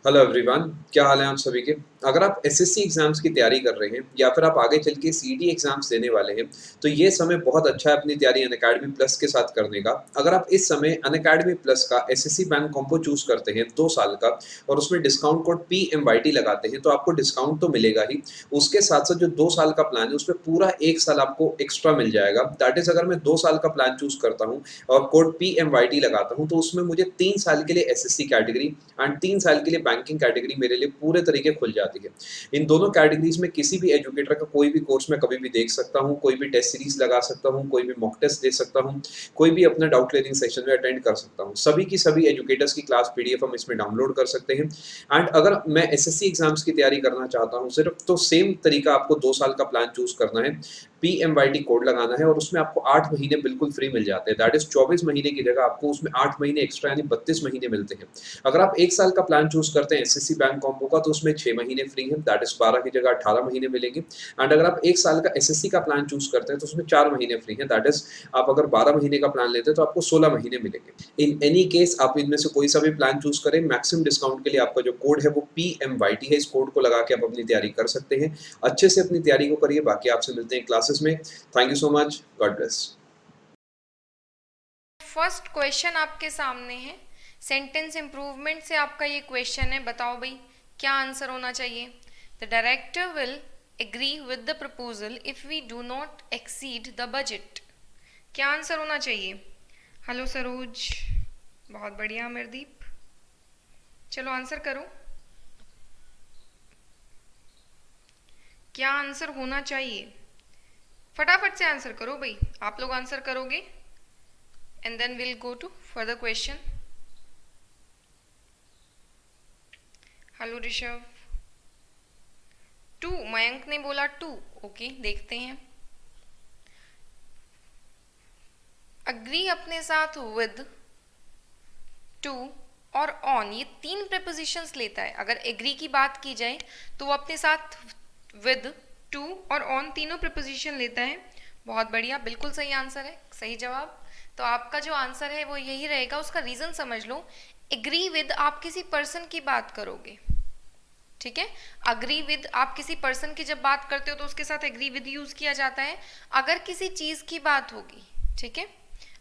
Hello everyone, क्या हाल है आप सभी के। अगर आप एसएससी एग्जाम्स की तैयारी कर रहे हैं या फिर आप आगे चल के सीडी एग्जाम्स देने वाले हैं तो ये समय बहुत अच्छा है अपनी तैयारी अनअकैडमी प्लस के साथ करने का। अगर आप इस समय अनअकैडमी प्लस का एसएससी बैंक कॉम्बो चूज करते हैं 2 साल का और उसमें डिस्काउंट कोड PMYT लगाते हैं तो आपको डिस्काउंट तो मिलेगा ही। उसके साथ साथ जो 2 साल का प्लान है उसमें पूरा 1 साल आपको एक्स्ट्रा मिल जाएगा। दैट इज अगर मैं 2 साल का प्लान चूज करता हूँ और कोड PMYT लगाता हूँ तो उसमें मुझे 3 साल के लिए एसएससी कैटेगरी एंड 3 साल के लिए बैंकिंग कैटेगरी मेरे लिए पूरे तरीके खुल जाती है। इन दोनों कैटेगरीज में किसी भी एजुकेटर का कोई भी कोर्स मैं कभी भी देख सकता हूँ, कोई भी टेस्ट सीरीज लगा सकता हूँ, कोई भी मॉक टेस्ट दे सकता हूँ, कोई भी अपना डाउट क्लियरिंग सेशन में अटेंड कर सकता हूँ। सभी की सभी एजुकेटर्स की क्लास पीडीएफ हम इसमें डाउनलोड कर सकते हैं। एंड अगर मैं एसएससी एग्जाम्स की तैयारी करना चाहता हूँ सिर्फ, तो सेम तरीका आपको 2 साल का प्लान चूज करना है, PMYT कोड लगाना है और उसमें आपको 8 महीने बिल्कुल फ्री मिल जाते हैं। दैट इज 24 महीने की जगह आपको उसमें 8 महीने एक्स्ट्रा यानी 32 महीने मिलते हैं। अगर आप 1 साल का प्लान चूज करते हैं एसएससी बैंक कॉम्बो का तो उसमें 6 महीने फ्री है, दैट इज 12 की जगह 18 महीने मिलेंगे। एंड अगर आप 1 साल का एसएससी का प्लान चूज करते हैं तो उसमें 4 महीने फ्री है, दैट इज आप अगर 12 महीने का प्लान लेते हैं तो आपको 16 महीने मिलेंगे। इन एनी केस आप इनमें से कोई सा भी प्लान चूज करें, मैक्सिमम डिस्काउंट के लिए आपका जो कोड है वो PMYT है। इस कोड को लगा के आप अपनी तैयारी कर सकते हैं। अच्छे से अपनी तैयारी को करिए। बाकी आपसे मिलते हैं क्लासेस में। Thank you so much. God bless. First question आपके सामने है। सेंटेंस इम्प्रूवमेंट से आपका ये क्वेश्चन है। बताओ भाई क्या आंसर होना चाहिए। The director will agree with the proposal if we do not exceed the budget. क्या आंसर होना चाहिए। हेलो सरोज, बहुत बढ़िया अमरदीप, चलो आंसर करो। क्या आंसर होना चाहिए, फटाफट से आंसर करो भाई। आप लोग आंसर करोगे and then will go to further question. Hello Rishabh, 2, Mayank ने बोला 2। ओके, देखते हैं। अग्री अपने साथ विद, टू और ऑन, ये 3 प्रेपोजिशंस लेता है। अगर एग्री की बात की जाए तो वो अपने साथ विद, टू और ऑन तीनों प्रेपोजिशन लेता है। बहुत बढ़िया, बिल्कुल सही आंसर है, सही जवाब। तो आपका जो आंसर है वो यही रहेगा। उसका रीजन समझ लो। एग्री विद आप किसी पर्सन की बात करोगे, ठीक है। अग्री विद आप किसी पर्सन की जब बात करते हो तो उसके साथ एग्री विद यूज किया जाता है। अगर किसी चीज की बात होगी, ठीक है,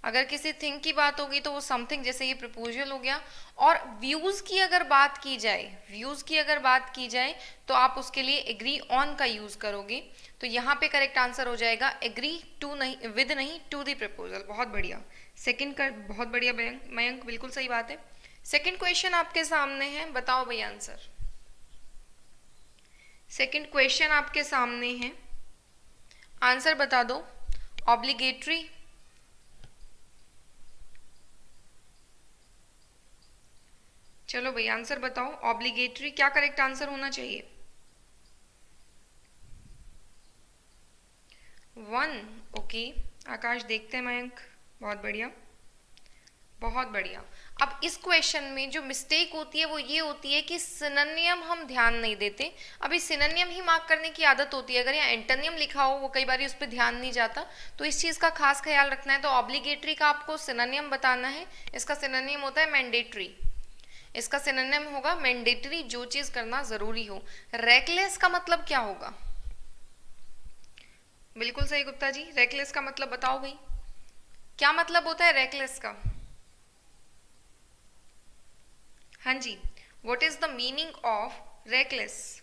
अगर किसी थिंग की बात होगी तो वो समथिंग, जैसे ये प्रपोजल हो गया। और व्यूज की अगर बात की जाए, व्यूज की अगर बात की जाए तो आप उसके लिए एग्री ऑन का यूज करोगे। तो यहाँ पे करेक्ट आंसर हो जाएगा एग्री टू, नहीं विद, नहीं टू दी प्रपोजल। बहुत बढ़िया, सेकंड का बहुत बढ़िया मयंक, मयंक बिल्कुल सही बात है। सेकंड क्वेश्चन आपके सामने है, बताओ भाई आंसर। सेकंड क्वेश्चन आपके सामने है, आंसर बता दो। ऑब्लिगेटरी, चलो भाई आंसर बताओ। ऑब्लिगेटरी क्या करेक्ट आंसर होना चाहिए। 1, ओके। आकाश, देखते हैं मयंक, बहुत बढ़िया, बहुत बढ़िया। अब इस क्वेश्चन में जो मिस्टेक होती है वो ये होती है कि सिनोनियम हम ध्यान नहीं देते। अभी सिनोनियम ही मार्क करने की आदत होती है। अगर यहाँ एंटोनियम लिखा हो वो कई बार उस पर ध्यान नहीं जाता। तो इस चीज़ का खास ख्याल रखना है। तो ऑब्लिगेटरी का आपको सिनोनियम बताना है। इसका सिनोनियम होता है मैंडेटरी। इसका सिनोनिम होगा मैंडेटरी, जो चीज करना जरूरी हो। रेकलेस का मतलब क्या होगा। बिल्कुल सही गुप्ता जी, रेकलेस का मतलब बताओ भाई, क्या मतलब होता है रेकलेस का। हाँ जी, what is the meaning of reckless.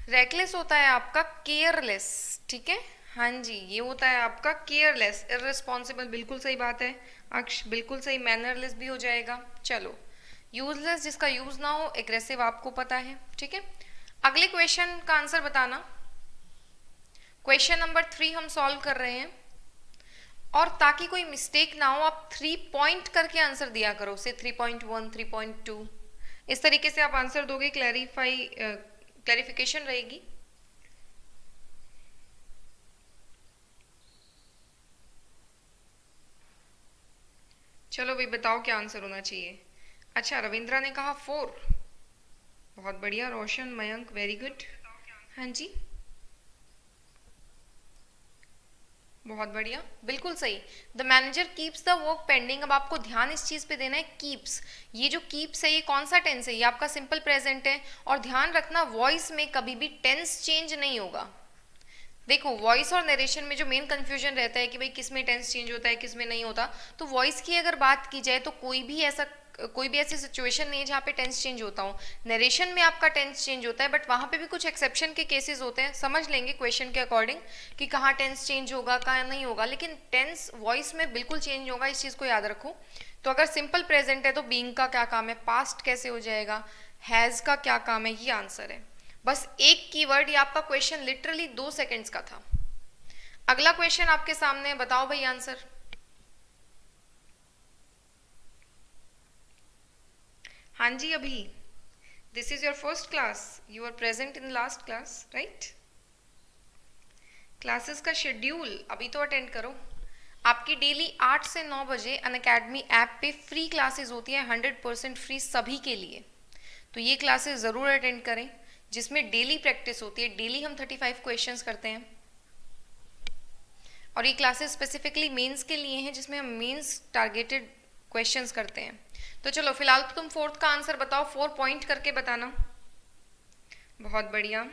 Reckless होता है आपका केयरलेस, ठीक है। हाँ जी, ये होता है आपका केयरलेस, इररिस्पॉन्सिबल, बिल्कुल सही बात है। अक्ष बिल्कुल सही, मैनरलेस भी हो जाएगा। चलो, यूजलेस जिसका यूज ना हो, एग्रेसिव आपको पता है, ठीक है। अगले क्वेश्चन का आंसर बताना। क्वेश्चन नंबर 3 हम सॉल्व कर रहे हैं। और ताकि कोई मिस्टेक ना हो, आप 3 पॉइंट करके आंसर दिया करो, से 3.1, 3.2, इस तरीके से आप आंसर दोगे, क्लैरिफिकेशन रहेगी। चलो भाई बताओ क्या आंसर होना चाहिए। अच्छा, रविंद्रा ने कहा 4, बहुत बढ़िया। रोशन, मयंक, वेरी गुड। हाँ जी, बहुत बढ़िया, बिल्कुल सही। The manager keeps the work pending. अब आपको ध्यान इस चीज़ पे देना है, कीप्स। ये जो कीप्स है ये कौन सा टेंस है? ये आपका सिंपल प्रेजेंट है। और ध्यान रखना वॉइस में कभी भी टेंस चेंज नहीं होगा। देखो वॉइस और नरेशन में जो मेन कंफ्यूजन रहता है कि भाई किस में टेंस चेंज होता है किस में नहीं होता, तो वॉइस की अगर बात की जाए तो कोई भी ऐसी सिचुएशन नहीं है जहाँ पे टेंस चेंज होता हो। नरेशन में आपका टेंस चेंज होता है, बट वहाँ पे भी कुछ एक्सेप्शन के केसेस होते हैं, समझ लेंगे क्वेश्चन के अकॉर्डिंग कि कहाँ टेंस चेंज होगा कहाँ नहीं होगा, लेकिन टेंस वॉइस में बिल्कुल चेंज होगा, इस चीज़ को याद रखो। तो अगर सिंपल प्रेजेंट है तो बीइंग का क्या काम है, पास्ट कैसे हो जाएगा, हैज़ का क्या काम है, ये आंसर है। बस एक कीवर्ड, ये आपका क्वेश्चन लिटरली 2 सेकंड्स का था। अगला क्वेश्चन आपके सामने है, बताओ भाई आंसर। हाँ जी अभी, this is your first class, you are present in last class right. Classes का शेड्यूल अभी तो अटेंड करो। आपकी डेली 8 से 9 बजे अनअकैडमी ऐप पे फ्री क्लासेस होती है, 100% फ्री सभी के लिए। तो ये क्लासेस ज़रूर अटेंड करें, जिसमें डेली प्रैक्टिस होती है। डेली हम 35 क्वेश्चंस करते हैं, और ये क्लासेस स्पेसिफिकली मेंस के लिए हैं, जिसमें हम मेंस टारगेटेड क्वेश्चंस करते हैं। तो चलो फिलहाल तो तुम 4th का आंसर बताओ, 4 पॉइंट करके बताना। बहुत बढ़िया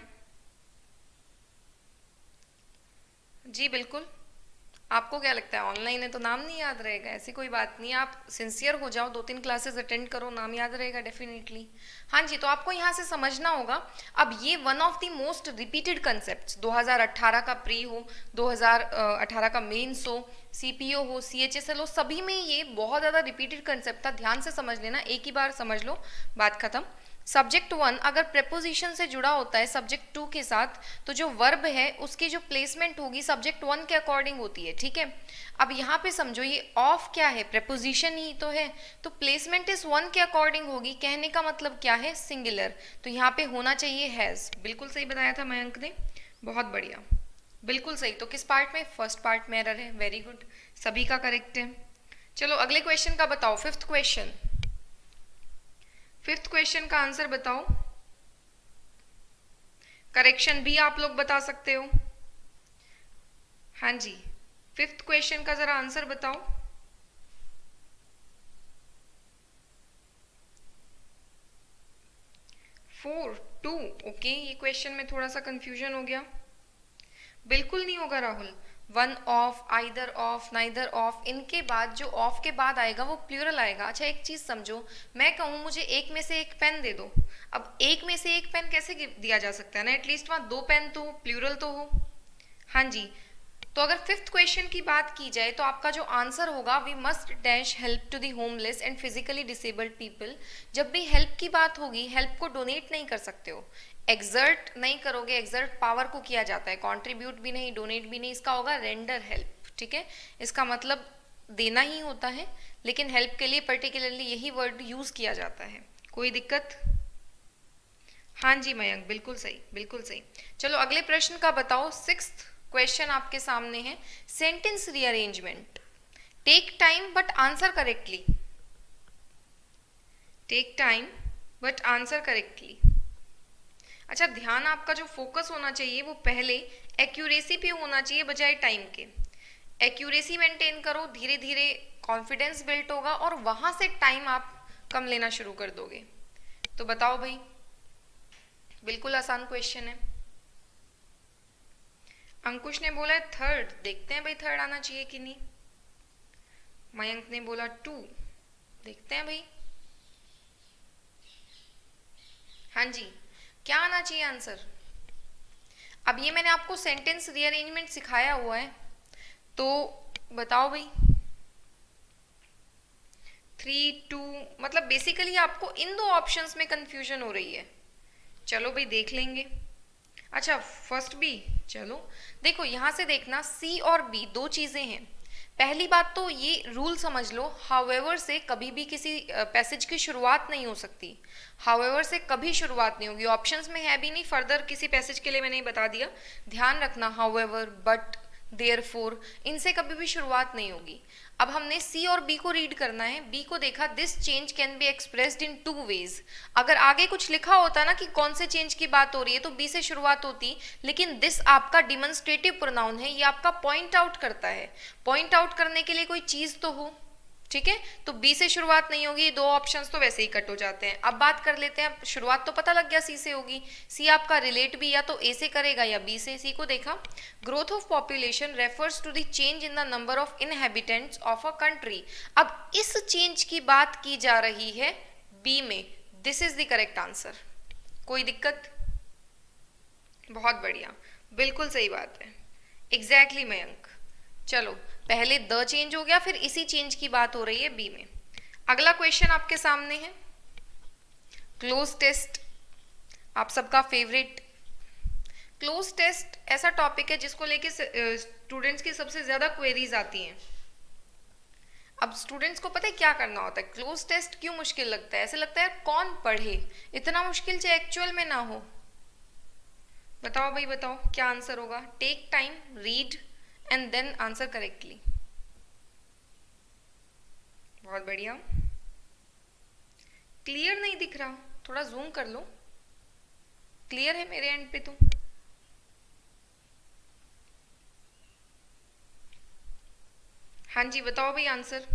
जी, बिल्कुल। आपको क्या लगता है ऑनलाइन है तो नाम नहीं याद रहेगा? ऐसी कोई बात नहीं, आप सिंसियर हो जाओ, 2-3 क्लासेस अटेंड करो, नाम याद रहेगा डेफिनेटली। हाँ जी, तो आपको यहाँ से समझना होगा। अब ये one of the most repeated concept, 2018 का प्री हो, 2018 का मेंस हो, सीपीओ हो, सीएचएसएल हो, सभी में ये बहुत ज़्यादा रिपीटेड कंसेप्ट था। ध्यान से समझ लेना, एक ही बार समझ लो, बात खत्म। सब्जेक्ट 1 अगर प्रेपोजिशन से जुड़ा होता है सब्जेक्ट 2 के साथ, तो जो वर्ब है उसकी जो प्लेसमेंट होगी सब्जेक्ट 1 के अकॉर्डिंग होती है, ठीक है। अब यहाँ पे समझो ये ऑफ क्या है, प्रेपोजिशन ही तो है, तो प्लेसमेंट इस 1 के अकॉर्डिंग होगी। कहने का मतलब क्या है, सिंगुलर, तो यहाँ पे होना चाहिए हैज़। बिल्कुल सही बताया था मयंक ने, बहुत बढ़िया, बिल्कुल सही। तो किस पार्ट में, फर्स्ट पार्ट में एरर है, वेरी गुड, सभी का करेक्ट है। चलो अगले क्वेश्चन का बताओ, 5th क्वेश्चन। 5th क्वेश्चन का आंसर बताओ। करेक्शन भी आप लोग बता सकते हो। हाँ जी, 5th क्वेश्चन का जरा आंसर बताओ। 4, 2, ओके, ये क्वेश्चन में थोड़ा सा कंफ्यूजन हो गया। बिल्कुल नहीं होगा Rahul, 1 of, either of, neither of, इनके बाद जो ऑफ के बाद आएगा वो प्लूरल आएगा। अच्छा एक चीज समझो, मैं कहूँ मुझे एक में से एक पेन दे दो, अब एक में से एक पेन कैसे दिया जा सकता है ना, एटलीस्ट वहाँ 2 पेन तो प्लूरल तो हो। हाँ जी, तो अगर 5th क्वेश्चन की बात की जाए तो आपका जो आंसर होगा, we must dash help to the homeless and physically disabled people. जब भी हेल्प की बात होगी, हेल्प को डोनेट नहीं कर सकते हो, एक्सर्ट नहीं करोगे, एक्सर्ट पावर को किया जाता है, कंट्रीब्यूट भी नहीं, डोनेट भी नहीं, इसका होगा रेंडर हेल्प, ठीक है। इसका मतलब देना ही होता है, लेकिन हेल्प के लिए पर्टिकुलरली यही वर्ड यूज किया जाता है। कोई दिक्कत? हाँ जी मयंक, बिल्कुल सही, बिल्कुल सही। चलो अगले प्रश्न का बताओ, 6th क्वेश्चन आपके सामने है, sentence rearrangement. Take time but answer correctly, take time but answer correctly. अच्छा ध्यान आपका जो फोकस होना चाहिए वो पहले एक्यूरेसी पे होना चाहिए बजाय टाइम के। एक्यूरेसी मेंटेन करो, धीरे धीरे कॉन्फिडेंस बिल्ड होगा और वहां से टाइम आप कम लेना शुरू कर दोगे। तो बताओ भाई, बिल्कुल आसान क्वेश्चन है। अंकुश ने बोला है 3rd, देखते हैं भाई 3rd आना चाहिए कि नहीं। मयंक ने बोला 2, देखते हैं भाई। हाँ जी, क्या आना चाहिए आंसर? अब ये मैंने आपको सेंटेंस रीअरेंजमेंट सिखाया हुआ है, तो बताओ भाई। 3, 2, मतलब बेसिकली आपको इन 2 ऑप्शंस में कंफ्यूजन हो रही है। चलो भाई देख लेंगे। अच्छा फर्स्ट बी, चलो देखो यहाँ से देखना, सी और बी 2 चीजें हैं। पहली बात तो ये रूल समझ लो, हाउएवर से कभी भी किसी पैसेज की शुरुआत नहीं हो सकती। हाउएवर से कभी शुरुआत नहीं होगी, ऑप्शंस में है भी नहीं, फर्दर किसी पैसेज के लिए मैंने बता दिया, ध्यान रखना। हाउएवर, बट, देयरफॉर, इनसे कभी भी शुरुआत नहीं होगी। अब हमने सी और बी को रीड करना है। बी को देखा, this change can be expressed in 2 ways. अगर आगे कुछ लिखा होता ना कि कौन से चेंज की बात हो रही है तो बी से शुरुआत होती, लेकिन दिस आपका डिमॉन्स्ट्रेटिव प्रोनाउन है, ये आपका पॉइंट आउट करता है। पॉइंट आउट करने के लिए कोई चीज तो हो, ठीक है, तो बी से शुरुआत नहीं होगी। 2 ऑप्शंस तो वैसे ही कट हो जाते हैं। अब बात कर लेते हैं, शुरुआत तो पता लग गया सी से होगी। सी आपका रिलेट भी या तो ए से करेगा या बी से। सी को देखा, growth of population refers to the change in the number of inhabitants of a country. अब इस चेंज की बात की जा रही है बी में। This is the correct answer. कोई दिक्कत? बहुत बढ़िया, बिल्कुल सही बात है, एग्जैक्टली मयंक। चलो, पहले द चेंज हो गया, फिर इसी चेंज की बात हो रही है बी में। अगला क्वेश्चन आपके सामने है क्लोज टेस्ट, आप सबका फेवरेट। क्लोज टेस्ट ऐसा टॉपिक है जिसको लेके स्टूडेंट्स की सबसे ज्यादा क्वेरीज आती हैं। अब स्टूडेंट्स को पता है क्या करना होता है। क्लोज टेस्ट क्यों मुश्किल लगता है? ऐसे लगता है कौन पढ़े, इतना मुश्किल चाहे एक्चुअल में ना हो। बताओ भाई, बताओ क्या आंसर होगा। Take time, read and then answer correctly. बहुत बढ़िया। क्लियर नहीं दिख रहा, थोड़ा जूम कर लो। क्लियर है मेरे एंड पे तो? हाँ जी, बताओ भाई आंसर।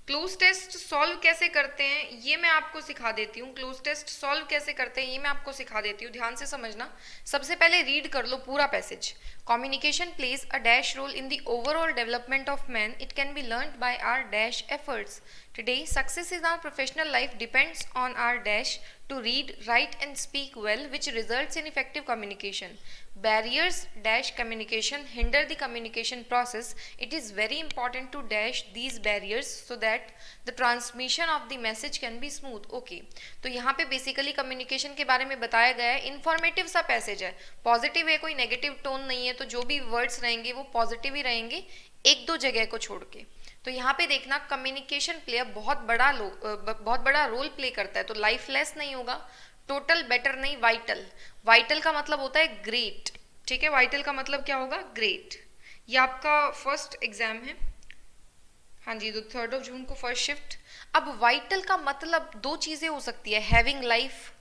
क्लोज टेस्ट सॉल्व कैसे करते हैं ये मैं आपको सिखा देती हूँ। क्लोज टेस्ट सॉल्व कैसे करते हैं ये मैं आपको सिखा देती हूँ, ध्यान से समझना। सबसे पहले रीड कर लो पूरा passage. Communication plays a dash role in the overall development of man, it can be learned by our dash efforts. Today success in our professional life depends on our dash to read, write and speak well, which results in effective communication. Barriers dash communication hinder the communication process. It is very important to dash these barriers so that the transmission of the message can be smooth. Okay, तो यहाँ पे basically communication के बारे में बताया गया है। Informative सा पैसेज है, पॉजिटिव है, कोई नेगेटिव टोन नहीं है, तो जो भी वर्ड्स रहेंगे वो पॉजिटिव ही रहेंगे, एक दो जगह को छोड़ के। तो यहाँ पे देखना, कम्युनिकेशन प्ले बहुत बड़ा रोल प्ले करता है, तो लाइफलेस नहीं होगा, टोटल बेटर नहीं, वाइटल। वाइटल का मतलब होता है ग्रेट, ठीक है, वाइटल का मतलब क्या होगा? ग्रेट। ये आपका फर्स्ट एग्जाम है, हाँ जी, तो 3 जून को फर्स्ट शिफ्ट। अब वाइटल का मतलब 2 चीजें हो सकती है, हैविंग लाइफ,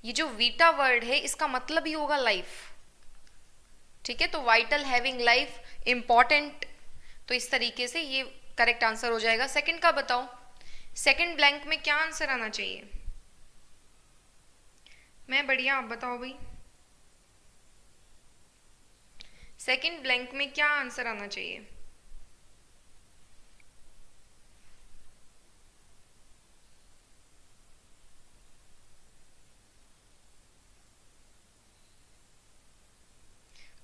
ये जो वीटा वर्ड है इसका मतलब ही होगा लाइफ, ठीक है, तो वाइटल, हैविंग लाइफ, इंपॉर्टेंट, तो इस तरीके से ये करेक्ट आंसर हो जाएगा। सेकंड का बताओ, सेकंड ब्लैंक में क्या आंसर आना चाहिए? मैं बढ़िया, आप बताओ भाई, सेकंड ब्लैंक में क्या आंसर आना चाहिए?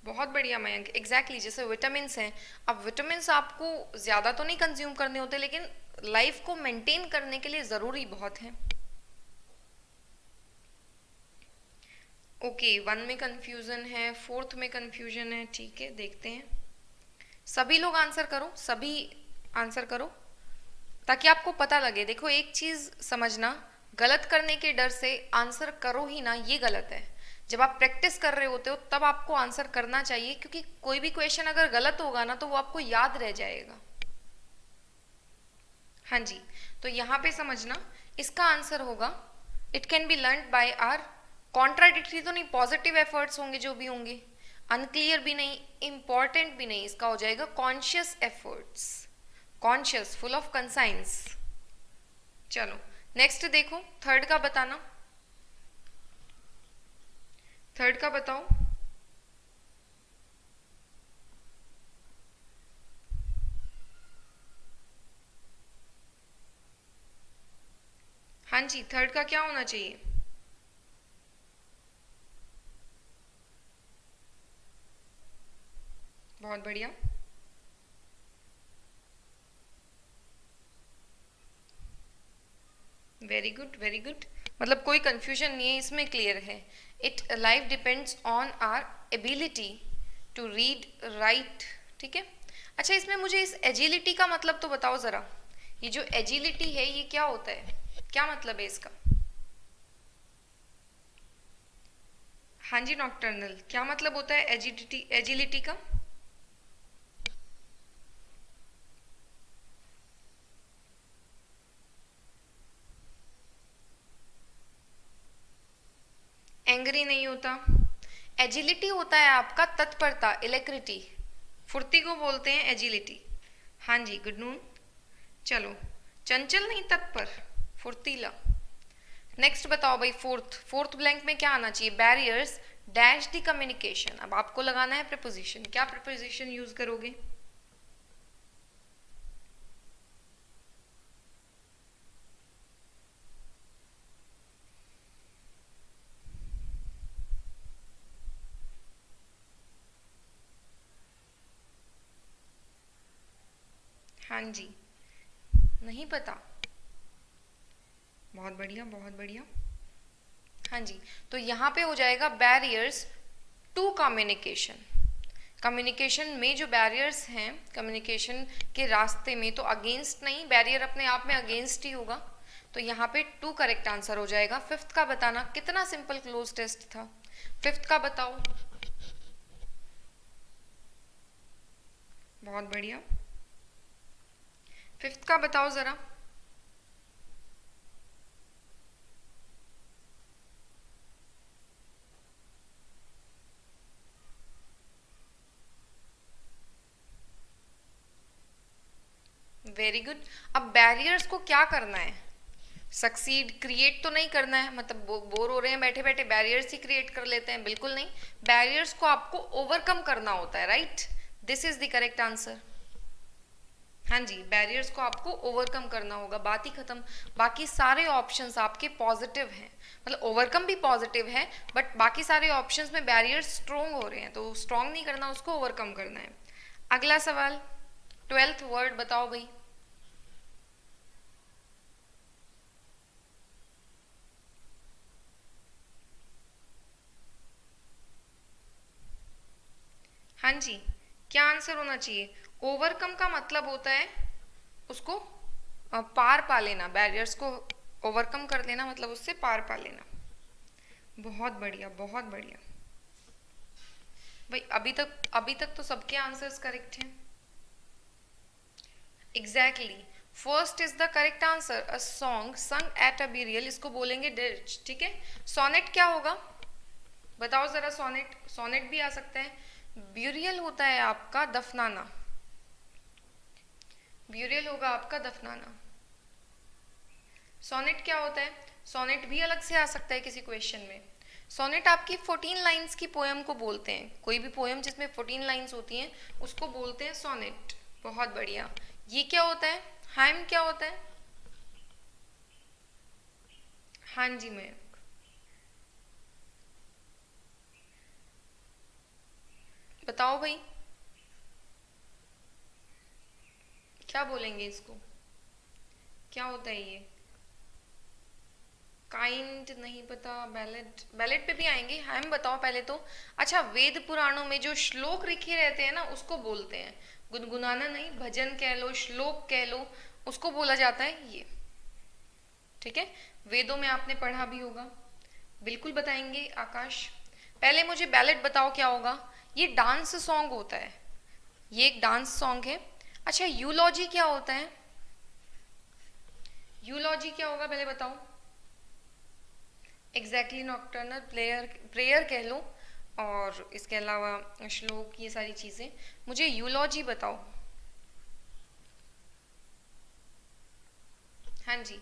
बहुत बढ़िया मयंक, एग्जैक्टली जैसे विटामिन हैं। अब विटामिन आपको ज़्यादा तो नहीं कंज्यूम करने होते, लेकिन लाइफ को मेंटेन करने के लिए ज़रूरी बहुत है। ओके, 1 में कंफ्यूजन है, 4th में कंफ्यूजन है, ठीक है, देखते हैं। सभी लोग आंसर करो, सभी आंसर करो ताकि आपको पता लगे। देखो एक चीज़ समझना, गलत करने के डर से आंसर करो ही ना, ये गलत है। जब आप प्रैक्टिस कर रहे होते हो तब आपको आंसर करना चाहिए, क्योंकि कोई भी क्वेश्चन अगर गलत होगा ना तो वो आपको याद रह जाएगा। हाँ जी, तो यहाँ पे समझना, इसका आंसर होगा it can be learn by our, contradictory तो नहीं, पॉजिटिव एफर्ट्स होंगे जो भी होंगे, अनक्लियर भी नहीं, इंपॉर्टेंट भी नहीं, इसका हो जाएगा conscious efforts, conscious, full of conscience. चलो नेक्स्ट देखो, थर्ड का बताना, थर्ड का बताओ। हाँ जी, थर्ड का क्या होना चाहिए? बहुत बढ़िया, वेरी गुड वेरी गुड, मतलब कोई कंफ्यूजन नहीं है इसमें, क्लियर है। It life depends on our ability to read write, ठीक है। अच्छा, इसमें मुझे इस एजिलिटी का मतलब तो बताओ ज़रा, ये जो एजिलिटी है ये क्या होता है, क्या मतलब है इसका? हाँ जी नॉकटर्नल, क्या मतलब होता है एजिलिटी, एजिलिटी का? एंग्री नहीं होता। एजिलिटी होता है आपका तत्परता, इलेक्ट्रिटी, फुर्ती को बोलते हैं एजिलिटी। हाँ जी, गुड नून। चलो, चंचल नहीं, तत्पर, फुर्तीला। नेक्स्ट बताओ भाई, फोर्थ, फोर्थ ब्लैंक में क्या आना चाहिए? Barriers dash the communication. अब आपको लगाना है प्रीपोजिशन, क्या प्रीपोजिशन यूज करोगे? हाँ जी, नहीं पता। बहुत बढ़िया, बहुत बढ़िया। हाँ जी, तो यहाँ पे हो जाएगा बैरियर्स टू कम्युनिकेशन। कम्युनिकेशन में जो बैरियर्स हैं, कम्युनिकेशन के रास्ते में, तो अगेंस्ट नहीं, बैरियर अपने आप में अगेंस्ट ही होगा। तो यहाँ पे टू करेक्ट आंसर हो जाएगा। फिफ्थ का बताना, कितना सिंपल क्लोज टेस्ट था। फिफ्थ का बताओ। बहुत बढ़िया। फिफ्थ का बताओ जरा। Very good. अब बैरियर्स को क्या करना है? सक्सीड, क्रिएट तो नहीं करना है, मतलब बोर हो रहे हैं बैठे बैठे, बैरियर्स ही क्रिएट कर लेते हैं, बिल्कुल नहीं। बैरियर्स को आपको ओवरकम करना होता है, right? This is the correct answer. हाँ जी, बैरियर्स को आपको ओवरकम करना होगा, बात ही खत्म। बाकी सारे ऑप्शंस आपके पॉजिटिव हैं, मतलब ओवरकम भी पॉजिटिव है, बट बाकी सारे ऑप्शंस में बैरियर्स स्ट्रोंग हो रहे हैं, तो स्ट्रोंग नहीं करना, उसको ओवरकम करना है। अगला सवाल, ट्वेल्थ वर्ड बताओ भाई। हाँ जी, क्या आंसर होना चाहिए? ओवरकम का मतलब होता है उसको पार पा लेना, बैरियर्स को ओवरकम कर लेना, मतलब उससे पार पा लेना। बहुत बढ़िया, बहुत बढ़िया भाई। अभी तक तो सबके आंसर्स करेक्ट हैं। Exactly, first is the correct answer. A song संग एट अ बिरियल, इसको बोलेंगे डिर्च, ठीक है। सोनेट क्या होगा बताओ जरा? सोनेट, सोनेट भी आ सकता है। ब्यूरियल होता है आपका दफनाना, ब्यूरियल होगा आपका दफनाना। सोनेट क्या होता है? सोनेट भी अलग से आ सकता है किसी क्वेश्चन में। सोनेट आपकी 14 लाइंस की पोएम को बोलते हैं, कोई भी पोएम जिसमें 14 लाइंस होती हैं उसको बोलते हैं सोनेट। बहुत बढ़िया। ये क्या होता है? हाइम क्या होता है? हाँ जी, मैं बताओ भाई, क्या बोलेंगे इसको? क्या होता है ये? काइंड नहीं पता। बैलेट, बैलेट पे भी आएंगे, हम बताओ पहले तो। अच्छा, वेद पुराणों में जो श्लोक लिखे रहते हैं ना, उसको बोलते हैं, गुनगुनाना नहीं, भजन कह लो, श्लोक कह लो, उसको बोला जाता है ये, ठीक है। वेदों में आपने पढ़ा भी होगा, बिल्कुल बताएंगे आकाश। पहले मुझे बैलेट बताओ क्या होगा? ये डांस सॉन्ग होता है, ये एक डांस सॉन्ग है। अच्छा, यूलॉजी क्या होता है? यूलॉजी क्या होगा पहले बताओ? एग्जैक्टली, नॉक्टर्नल प्लेयर, प्रेयर कह लो, और इसके अलावा श्लोक, ये सारी चीज़ें। मुझे यूलॉजी बताओ। हाँ जी,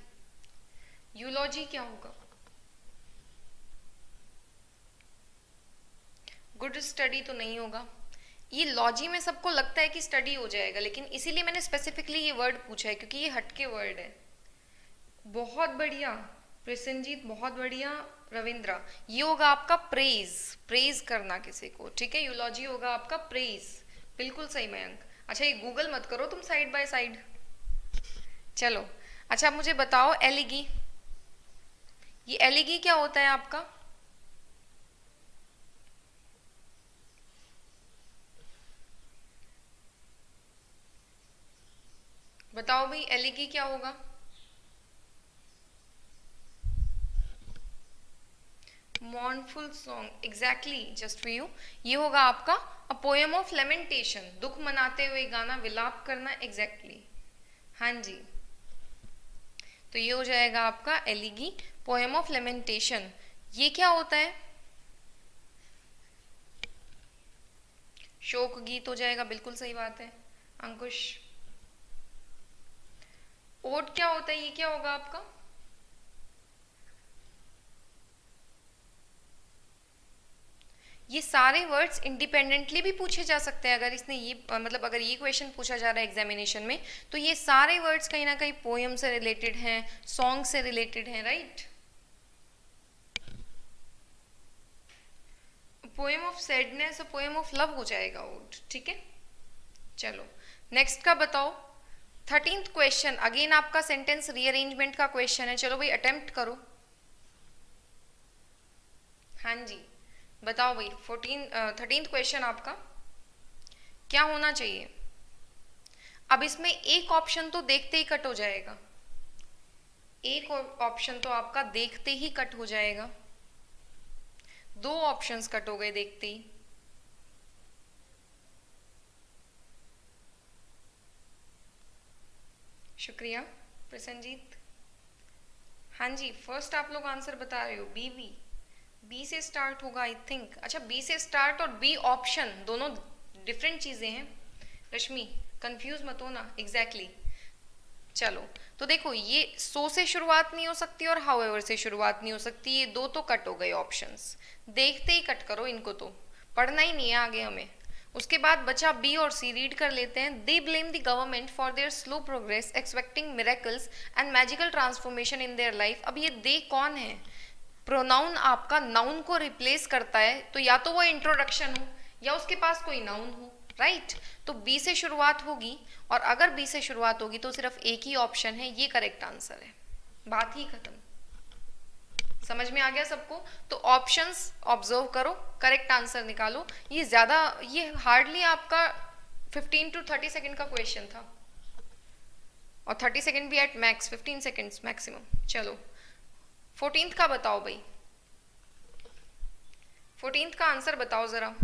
यूलॉजी क्या होगा? गुड स्टडी तो नहीं होगा। ये लॉजी में सबको लगता है कि स्टडी हो जाएगा, लेकिन इसीलिए मैंने स्पेसिफिकली ये वर्ड पूछा है, क्योंकि ये हटके वर्ड है। बहुत बढ़िया प्रसेनजीत, बहुत बढ़िया रविंद्रा। ये होगा आपका प्रेज, प्रेज करना किसी को, ठीक है। यूलॉजी होगा आपका प्रेज, बिल्कुल सही मयंक। अच्छा, ये गूगल मत करो तुम साइड बाय साइड। चलो, अच्छा अब मुझे बताओ एलिगी, ये एलिगी क्या होता है आपका? बताओ भाई, एलिगी क्या होगा? मॉर्नफुल song, exactly, just for you, ये होगा आपका अ पोएम ऑफ लेमेंटेशन, दुख मनाते हुए गाना, विलाप करना, एग्जैक्टली, हाँ जी। तो ये हो जाएगा आपका एलिगी, पोएम ऑफ लेमेंटेशन। ये क्या होता है? शोक गीत हो जाएगा, बिल्कुल सही बात है अंकुश। ओड क्या होता है, ये क्या होगा आपका? ये सारे वर्ड्स इंडिपेंडेंटली भी पूछे जा सकते हैं। अगर इसने ये मतलब अगर ये क्वेश्चन पूछा जा रहा है एग्जामिनेशन में, तो ये सारे वर्ड्स कहीं ना कहीं पोएम से रिलेटेड हैं, सॉन्ग से रिलेटेड हैं, राइट। पोएम ऑफ सैडनेस और पोएम ऑफ लव हो जाएगा ओड, ठीक है। चलो नेक्स्ट का बताओ। 13th क्वेश्चन, अगेन आपका सेंटेंस रीअरेंजमेंट का क्वेश्चन है। चलो भाई अटेम्प्ट करो। हाँ जी बताओ भाई। 13th क्वेश्चन आपका क्या होना चाहिए? अब इसमें एक ऑप्शन तो देखते ही कट हो जाएगा, एक ऑप्शन तो आपका देखते ही कट हो जाएगा, दो ऑप्शंस कट हो गए देखते ही। शुक्रिया प्रसन्नजीत। हाँ जी फर्स्ट आप लोग आंसर बता रहे हो, बी से स्टार्ट होगा आई थिंक। अच्छा बी से स्टार्ट और बी ऑप्शन दोनों डिफरेंट चीजें हैं रश्मि, कंफ्यूज मत हो ना। एग्जैक्टली चलो तो देखो, ये सो से शुरुआत नहीं हो सकती और हाउएवर से शुरुआत नहीं हो सकती, ये दो तो कट हो गए ऑप्शंस, देखते ही कट करो इनको, तो पढ़ना ही नहीं है आगे हमें। उसके बाद बचा बी और सी, रीड कर लेते हैं। They blame the government for their slow progress expecting miracles and magical transformation in their life. अब ये दे कौन है? प्रोनाउन आपका नाउन को रिप्लेस करता है, तो या तो वो इंट्रोडक्शन हो या उसके पास कोई नाउन हो, राइट। तो बी से शुरुआत होगी, और अगर बी से शुरुआत होगी तो सिर्फ एक ही ऑप्शन है, ये करेक्ट आंसर है, बात ही खत्म। समझ में आ गया सबको? तो ऑप्शंस ऑब्जर्व करो, करेक्ट आंसर निकालो। ये ज्यादा, ये हार्डली आपका 15 to 30 सेकेंड का क्वेश्चन था, और 30 सेकेंड भी एट मैक्स, 15 सेकेंड्स मैक्सिमम। चलो 14th का बताओ भाई, 14th का आंसर बताओ जरा।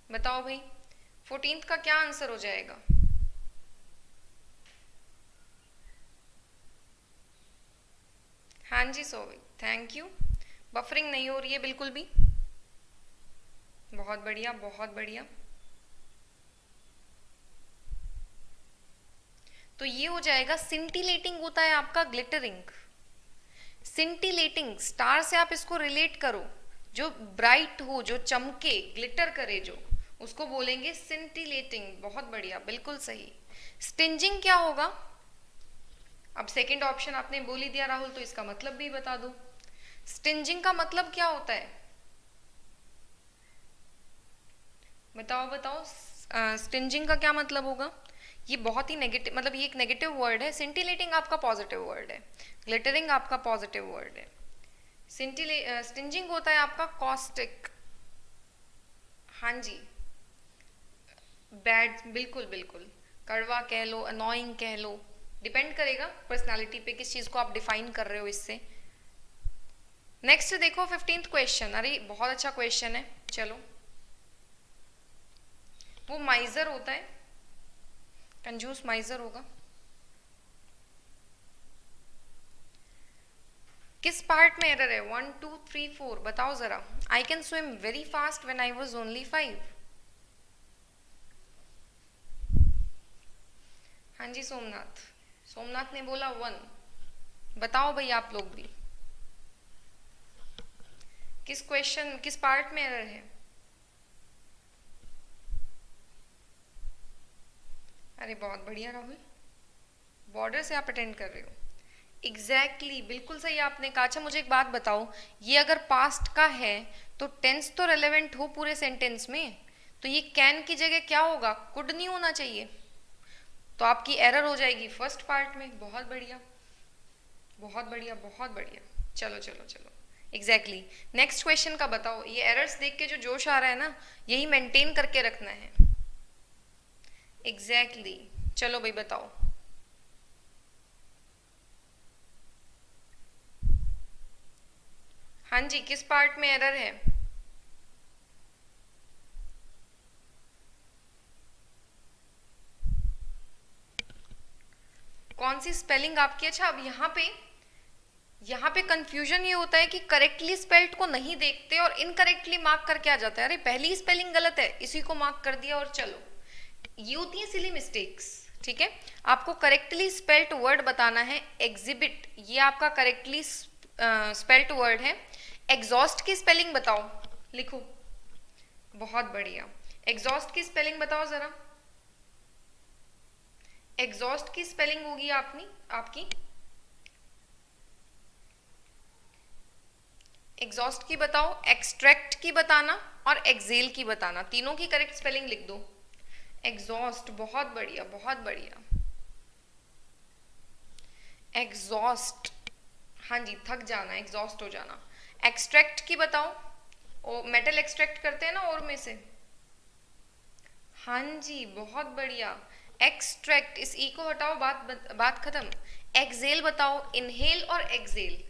बताओ भाई 14th का क्या आंसर हो जाएगा? हाँ जी सोवी, थैंक यू। बफरिंग नहीं हो रही है बिल्कुल भी, बहुत बढ़िया बहुत बढ़िया। तो ये हो जाएगा, सिंटिलेटिंग होता है आपका ग्लिटरिंग। सिंटिलेटिंग स्टार से आप इसको रिलेट करो, जो ब्राइट हो, जो चमके, ग्लिटर करे, जो उसको बोलेंगे सिंटिलेटिंग। बहुत बढ़िया, बिल्कुल सही। स्टिंजिंग क्या होगा? अब सेकंड ऑप्शन आपने बोल ही दिया राहुल, तो इसका मतलब भी बता दो। स्टिंजिंग का मतलब क्या होता है? बताओ बताओ, स्टिंजिंग का क्या मतलब होगा? ये बहुत ही नेगेटिव, मतलब ये एक नेगेटिव वर्ड है। सिंटिलेटिंग आपका पॉजिटिव वर्ड है, ग्लिटरिंग आपका पॉजिटिव वर्ड है। स्टिंजिंग होता है आपका कॉस्टिक। हाँ जी बैड, बिल्कुल बिल्कुल, कड़वा कह लो, अनोइंग कह लो, डिपेंड करेगा पर्सनालिटी पे, किस चीज को आप डिफाइन कर रहे हो इससे। नेक्स्ट देखो 15th क्वेश्चन, अरे बहुत अच्छा क्वेश्चन है। चलो, वो माइजर होता है, कंजूस माइजर होगा। किस पार्ट में एरर है? 1 2 3 4 बताओ जरा। I can swim very fast when I was only 5। हाँ जी सोमनाथ, सोमनाथ ने बोला 1। बताओ भाई आप लोग भी, किस क्वेश्चन, किस पार्ट में एरर है? अरे बहुत बढ़िया राहुल, बॉर्डर से आप अटेंड कर रहे हो। एग्जैक्टली बिल्कुल सही आपने कहा। अच्छा मुझे एक बात बताओ, ये अगर पास्ट का है तो टेंस तो रेलेवेंट हो पूरे सेंटेंस में, तो ये कैन की जगह क्या होगा? कुड नहीं होना चाहिए, तो आपकी एरर हो जाएगी फर्स्ट पार्ट में। बहुत बढ़िया बहुत बढ़िया बहुत बढ़िया। चलो चलो चलो, एग्जैक्टली नेक्स्ट क्वेश्चन का बताओ। ये एरर्स देख के जो जोश आ रहा है ना, यही मेंटेन करके रखना है। एग्जैक्टली चलो भाई बताओ। हाँ जी, किस पार्ट में एरर है? कौन सी स्पेलिंग आपकी? अच्छा, अब यहाँ पे कंफ्यूजन ये होता है कि करेक्टली स्पेल्ड को नहीं देखते और इनकरेक्टली मार्क करके आ जाता है, अरे पहली स्पेलिंग गलत है, इसी को मार्क कर दिया और चलो। ये होती है सिली मिस्टेक्स, ठीक है। आपको करेक्टली स्पेल्ड वर्ड बताना है। एग्जिबिट, ये आपका करेक्टली स्पेल्ड वर्ड है। एग्जॉस्ट की स्पेलिंग बताओ, लिखो। बहुत बढ़िया, एग्जॉस्ट की स्पेलिंग बताओ जरा। एग्जॉस्ट की स्पेलिंग होगी आपकी एग्जॉस्ट की बताओ, एक्सट्रैक्ट की बताना और एक्सेल की बताना, तीनों की करेक्ट स्पेलिंग लिख दो। एग्जॉस्ट, बहुत बढ़िया बहुत बढ़िया। एग्जॉस्ट, हाँ जी, थक जाना, एग्जॉस्ट हो जाना। एक्सट्रैक्ट की बताओ, ओ मेटल एक्सट्रैक्ट करते हैं ना और में से। हाँ जी, बहुत बढ़िया। एक्सट्रैक्ट, इस ई को हटाओ, बात खत्म। एक्सेल बताओ, इनहेल और एक्सेल।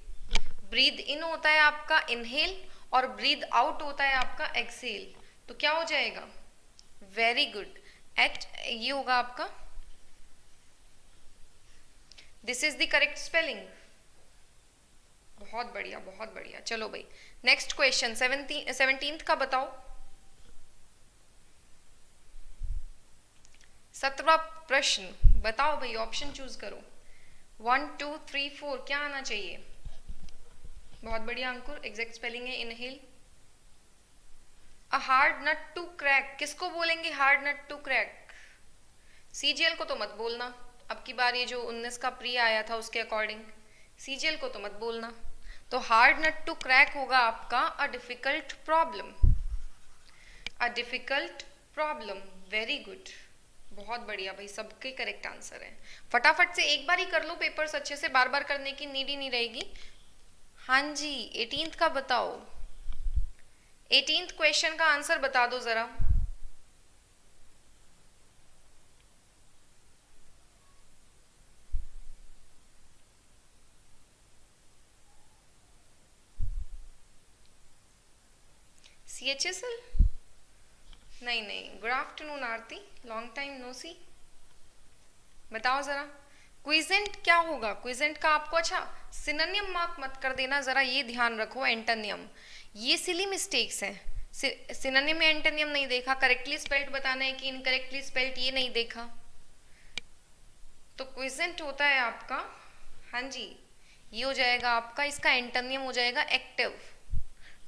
ब्रीद इन होता है आपका इनहेल और ब्रीद आउट होता है आपका एक्सेल, तो क्या हो जाएगा? वेरी गुड, एच ये होगा आपका, this is the correct spelling. बहुत बढ़िया बहुत बढ़िया। चलो भाई नेक्स्ट क्वेश्चन, 17th का बताओ। 17वां प्रश्न बताओ भाई, ऑप्शन चूज करो। 1 2 3 4 क्या आना चाहिए? बहुत बढ़िया अंकुर, एग्जैक्ट स्पेलिंग है inhale. A hard nut to crack, किसको बोलेंगे hard nut to crack? CGL को तो मत बोलना, अब की बार ये जो 19 का प्री आया था उसके अकॉर्डिंग सीजीएल को तो मत बोलना। तो हार्ड नट टू क्रैक होगा आपका a difficult problem. A difficult problem, very good, बहुत बढ़िया भाई, सबके करेक्ट आंसर है। फटाफट से एक बार ही कर लो पेपर्स अच्छे से, बार बार करने की नीड ही नहीं रहेगी। हाँ जी, 18th का बताओ। 18th क्वेश्चन का आंसर बता दो जरा। CHSL? नहीं, गुड आफ्टरनून आरती, लॉन्ग टाइम नो सी। बताओ जरा क्विजेंट क्या होगा? क्विजेंट का आपको, अच्छा सिनोनिम मार्क मत कर देना, जरा ये ध्यान रखो। एंटोनियम, ये सिली मिस्टेक्स हैं। सिनोनिम में एंटोनियम नहीं देखा, करेक्टली स्पेल्ड बताना है कि इनकरेक्टली स्पेल्ड, ये नहीं देखा। तो क्विजेंट होता है आपका, हाँ जी, ये हो जाएगा आपका, इसका एंटोनियम हो जाएगा एक्टिव,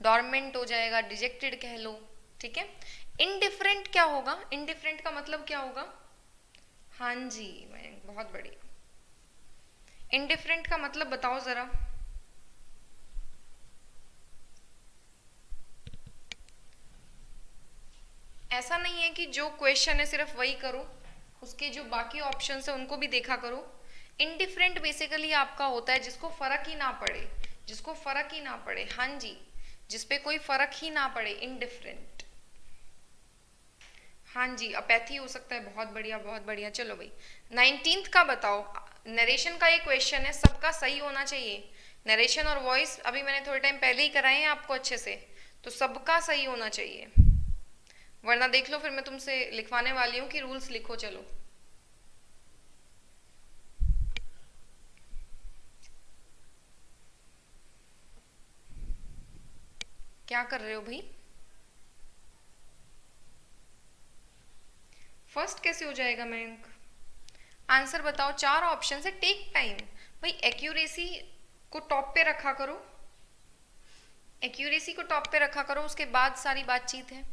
डॉर्मेंट हो जाएगा, डिजेक्टेड कह लो, ठीक है। इनडिफरेंट क्या होगा? इनडिफरेंट का मतलब क्या होगा? हाँ जी, बहुत बढ़िया। इनडिफरेंट का मतलब बताओ जरा। ऐसा नहीं है कि जो क्वेश्चन है सिर्फ वही करो, उसके जो बाकी ऑप्शन है उनको भी देखा करो। इनडिफरेंट बेसिकली आपका होता है जिसको फर्क ही ना पड़े, जिसको फर्क ही ना पड़े, हाँ जी, जिसपे कोई फर्क ही ना पड़े, इनडिफरेंट। हाँ जी, अपैथी हो सकता है, बहुत बढ़िया बहुत बढ़िया। चलो भाई 19th का बताओ। नरेशन का ये क्वेश्चन है, सबका सही होना चाहिए। नरेशन और वॉइस अभी मैंने थोड़े टाइम पहले ही कराए हैं आपको अच्छे से, तो सबका सही होना चाहिए, वरना देख लो फिर मैं तुमसे लिखवाने वाली हूँ कि रूल्स लिखो। चलो क्या कर रहे हो भाई? फर्स्ट कैसे हो जाएगा मयंक? आंसर बताओ, 4 ऑप्शन है, टेक टाइम भाई। एक्यूरेसी को टॉप पे रखा करो, एक्यूरेसी को टॉप पे रखा करो, उसके बाद सारी बातचीत है।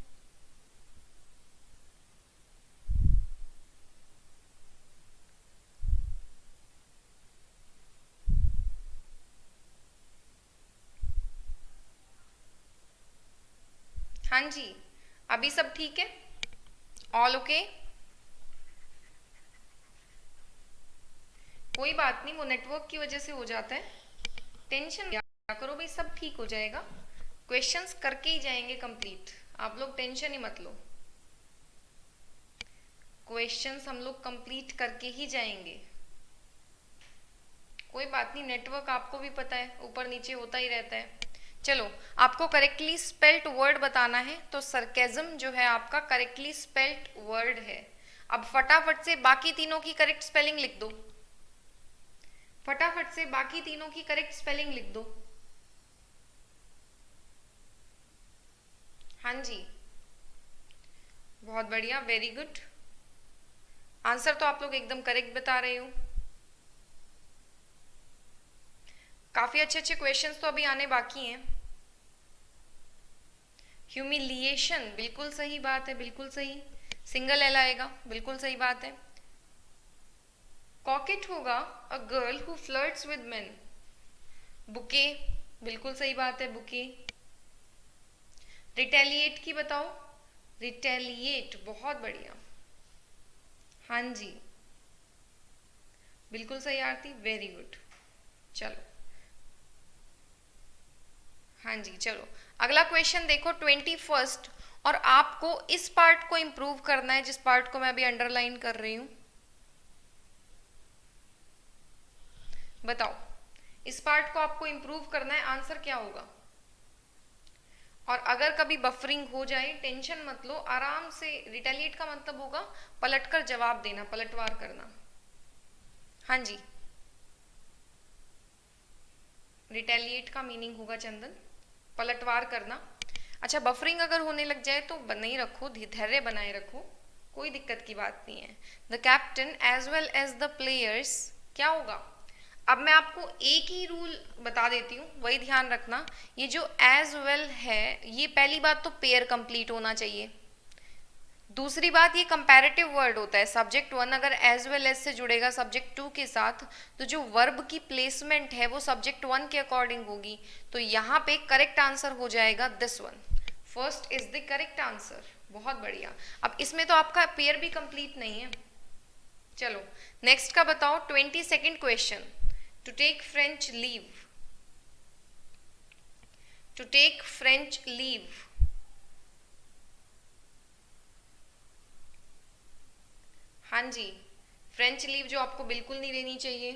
हाँ जी, अभी सब ठीक है, ऑल ओके? कोई बात नहीं, वो नेटवर्क की वजह से हो जाता है, टेंशन क्या करो भाई, सब ठीक हो जाएगा। क्वेश्चंस करके ही जाएंगे कंप्लीट, आप लोग टेंशन ही मत लो। क्वेश्चंस हम लोग कंप्लीट करके ही जाएंगे। कोई बात नहीं, नेटवर्क आपको भी पता है ऊपर नीचे होता ही रहता है। चलो, आपको करेक्टली स्पेल्ड वर्ड बताना है, तो सरकेज़म जो है आपका करेक्टली स्पेल्ड वर्ड है। अब फटाफट से बाकी तीनों की करेक्ट स्पेलिंग लिख दो। फटाफट से बाकी तीनों की करेक्ट स्पेलिंग लिख दो। हाँ जी, बहुत बढ़िया, वेरी गुड। आंसर तो आप लोग एकदम करेक्ट बता रहे हो। काफी अच्छे अच्छे क्वेश्चंस तो अभी आने बाकी हैं। ह्यूमिलिएशन, बिल्कुल सही बात है, बिल्कुल सही। सिंगल एल आएगा, बिल्कुल सही बात है। कॉकेट होगा a girl who flirts with main. Bouquet, बिल्कुल सही बात है, बुके। रिटेलिएट की बताओ। रिटेलिएट, बहुत बढ़िया। हाँ जी, बिल्कुल सही आरती, वेरी गुड। चलो, हाँ जी, चलो अगला क्वेश्चन देखो 21st, और आपको इस पार्ट को इंप्रूव करना है जिस पार्ट को मैं अभी अंडरलाइन कर रही हूं। बताओ, इस पार्ट को आपको इंप्रूव करना है, आंसर क्या होगा? और अगर कभी बफरिंग हो जाए टेंशन मत लो, आराम से। रिटेलिएट का मतलब होगा पलटकर जवाब देना, पलटवार करना। हाँ जी, रिटेलिएट का मीनिंग होगा चंदन पलटवार करना। अच्छा, बफरिंग अगर होने लग जाए तो नहीं रखो, धैर्य बनाए रखो, कोई दिक्कत की बात नहीं है। The captain as well as the players क्या होगा? अब मैं आपको एक ही रूल बता देती हूँ, वही ध्यान रखना। ये जो एज वेल है, ये पहली बात तो पेयर कंप्लीट होना चाहिए। दूसरी बात, ये कंपैरेटिव वर्ड होता है। सब्जेक्ट वन अगर एज वेल एज से जुड़ेगा सब्जेक्ट टू के साथ, तो जो वर्ब की प्लेसमेंट है वो सब्जेक्ट वन के अकॉर्डिंग होगी। तो यहाँ पे करेक्ट आंसर हो जाएगा this one. First is the correct answer, बहुत बढ़िया। अब इसमें तो आपका पेयर भी कंप्लीट नहीं है। चलो नेक्स्ट का बताओ, 22nd question. To take French leave. To take French leave, हाँ जी, फ्रेंच लीव जो आपको बिल्कुल नहीं लेनी चाहिए।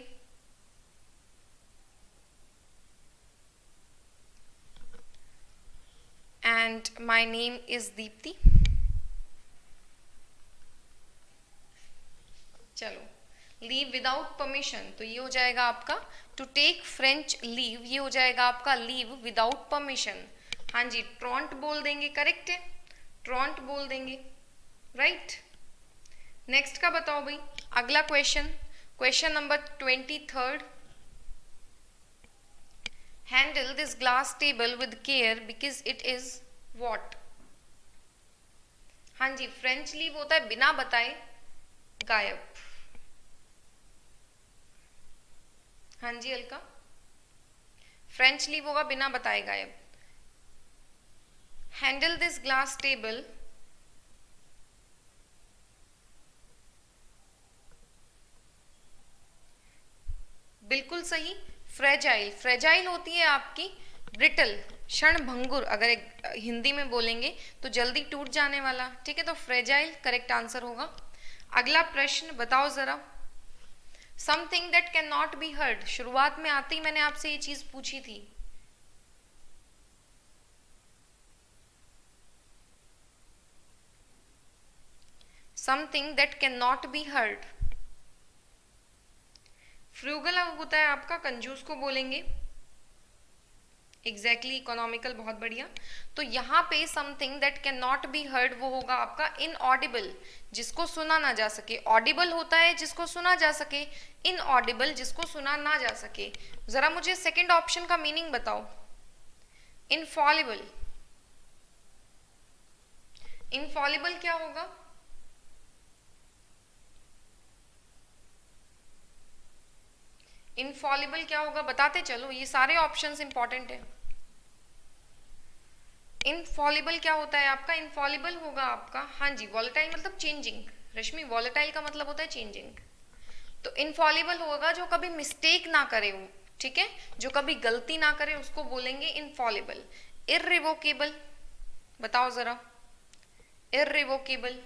And my name is Deepti. चलो, लीव विदाउट परमिशन, तो ये हो जाएगा आपका टू टेक फ्रेंच लीव, ये हो जाएगा आपका लीव विदाउट परमिशन। हाँ जी, ट्रॉन्ट बोल देंगे, करेक्ट है, ट्रॉन्ट बोल देंगे, राइट। नेक्स्ट का बताओ भाई, अगला question, question number 23rd। Handle this glass table with care because it is what? हाँ जी, फ्रेंच लीव होता है बिना बताए गायब। हाँ जी अलका, फ्रेंच लीव होगा बिना बताए गायब। हैंडल दिस ग्लास टेबल, बिल्कुल सही। फ्रेजाइल, फ्रेजाइल होती है आपकी ब्रिटल, क्षण भंगुर, अगर हिंदी में बोलेंगे तो जल्दी टूट जाने वाला, ठीक है। तो फ्रेजाइल करेक्ट आंसर होगा। अगला प्रश्न बताओ जरा, something that can not be heard. शुरुआत में आते ही मैंने आपसे ये चीज पूछी थी। Something that can not be heard, frugal होता है आपका कंजूस को बोलेंगे, एग्जैक्टली, इकोनॉमिकल, बहुत बढ़िया। तो यहाँ पे something that can not be heard वो होगा आपका इनऑडिबल, जिसको सुना ना जा सके। ऑडिबल होता है जिसको सुना जा सके, इनऑडिबल जिसको सुना ना जा सके। जरा मुझे सेकंड ऑप्शन का मीनिंग बताओ। इनफॉलिबल, इनफॉलिबल क्या होगा? इनफॉलिबल क्या होगा बताते चलो, ये सारे ऑप्शंस इंपॉर्टेंट है। इनफॉलिबल क्या होता है आपका? इनफॉलिबल होगा आपका, हाँ जी, वॉलेटाइल मतलब चेंजिंग। रश्मि, वॉलेटाइल का मतलब होता है चेंजिंग। तो इनफॉलिबल होगा जो कभी मिस्टेक ना करे वो, ठीक है, जो कभी गलती ना करे उसको बोलेंगे इनफॉलिबल। इररिवोकेबल बताओ जरा, इररिवोकेबल,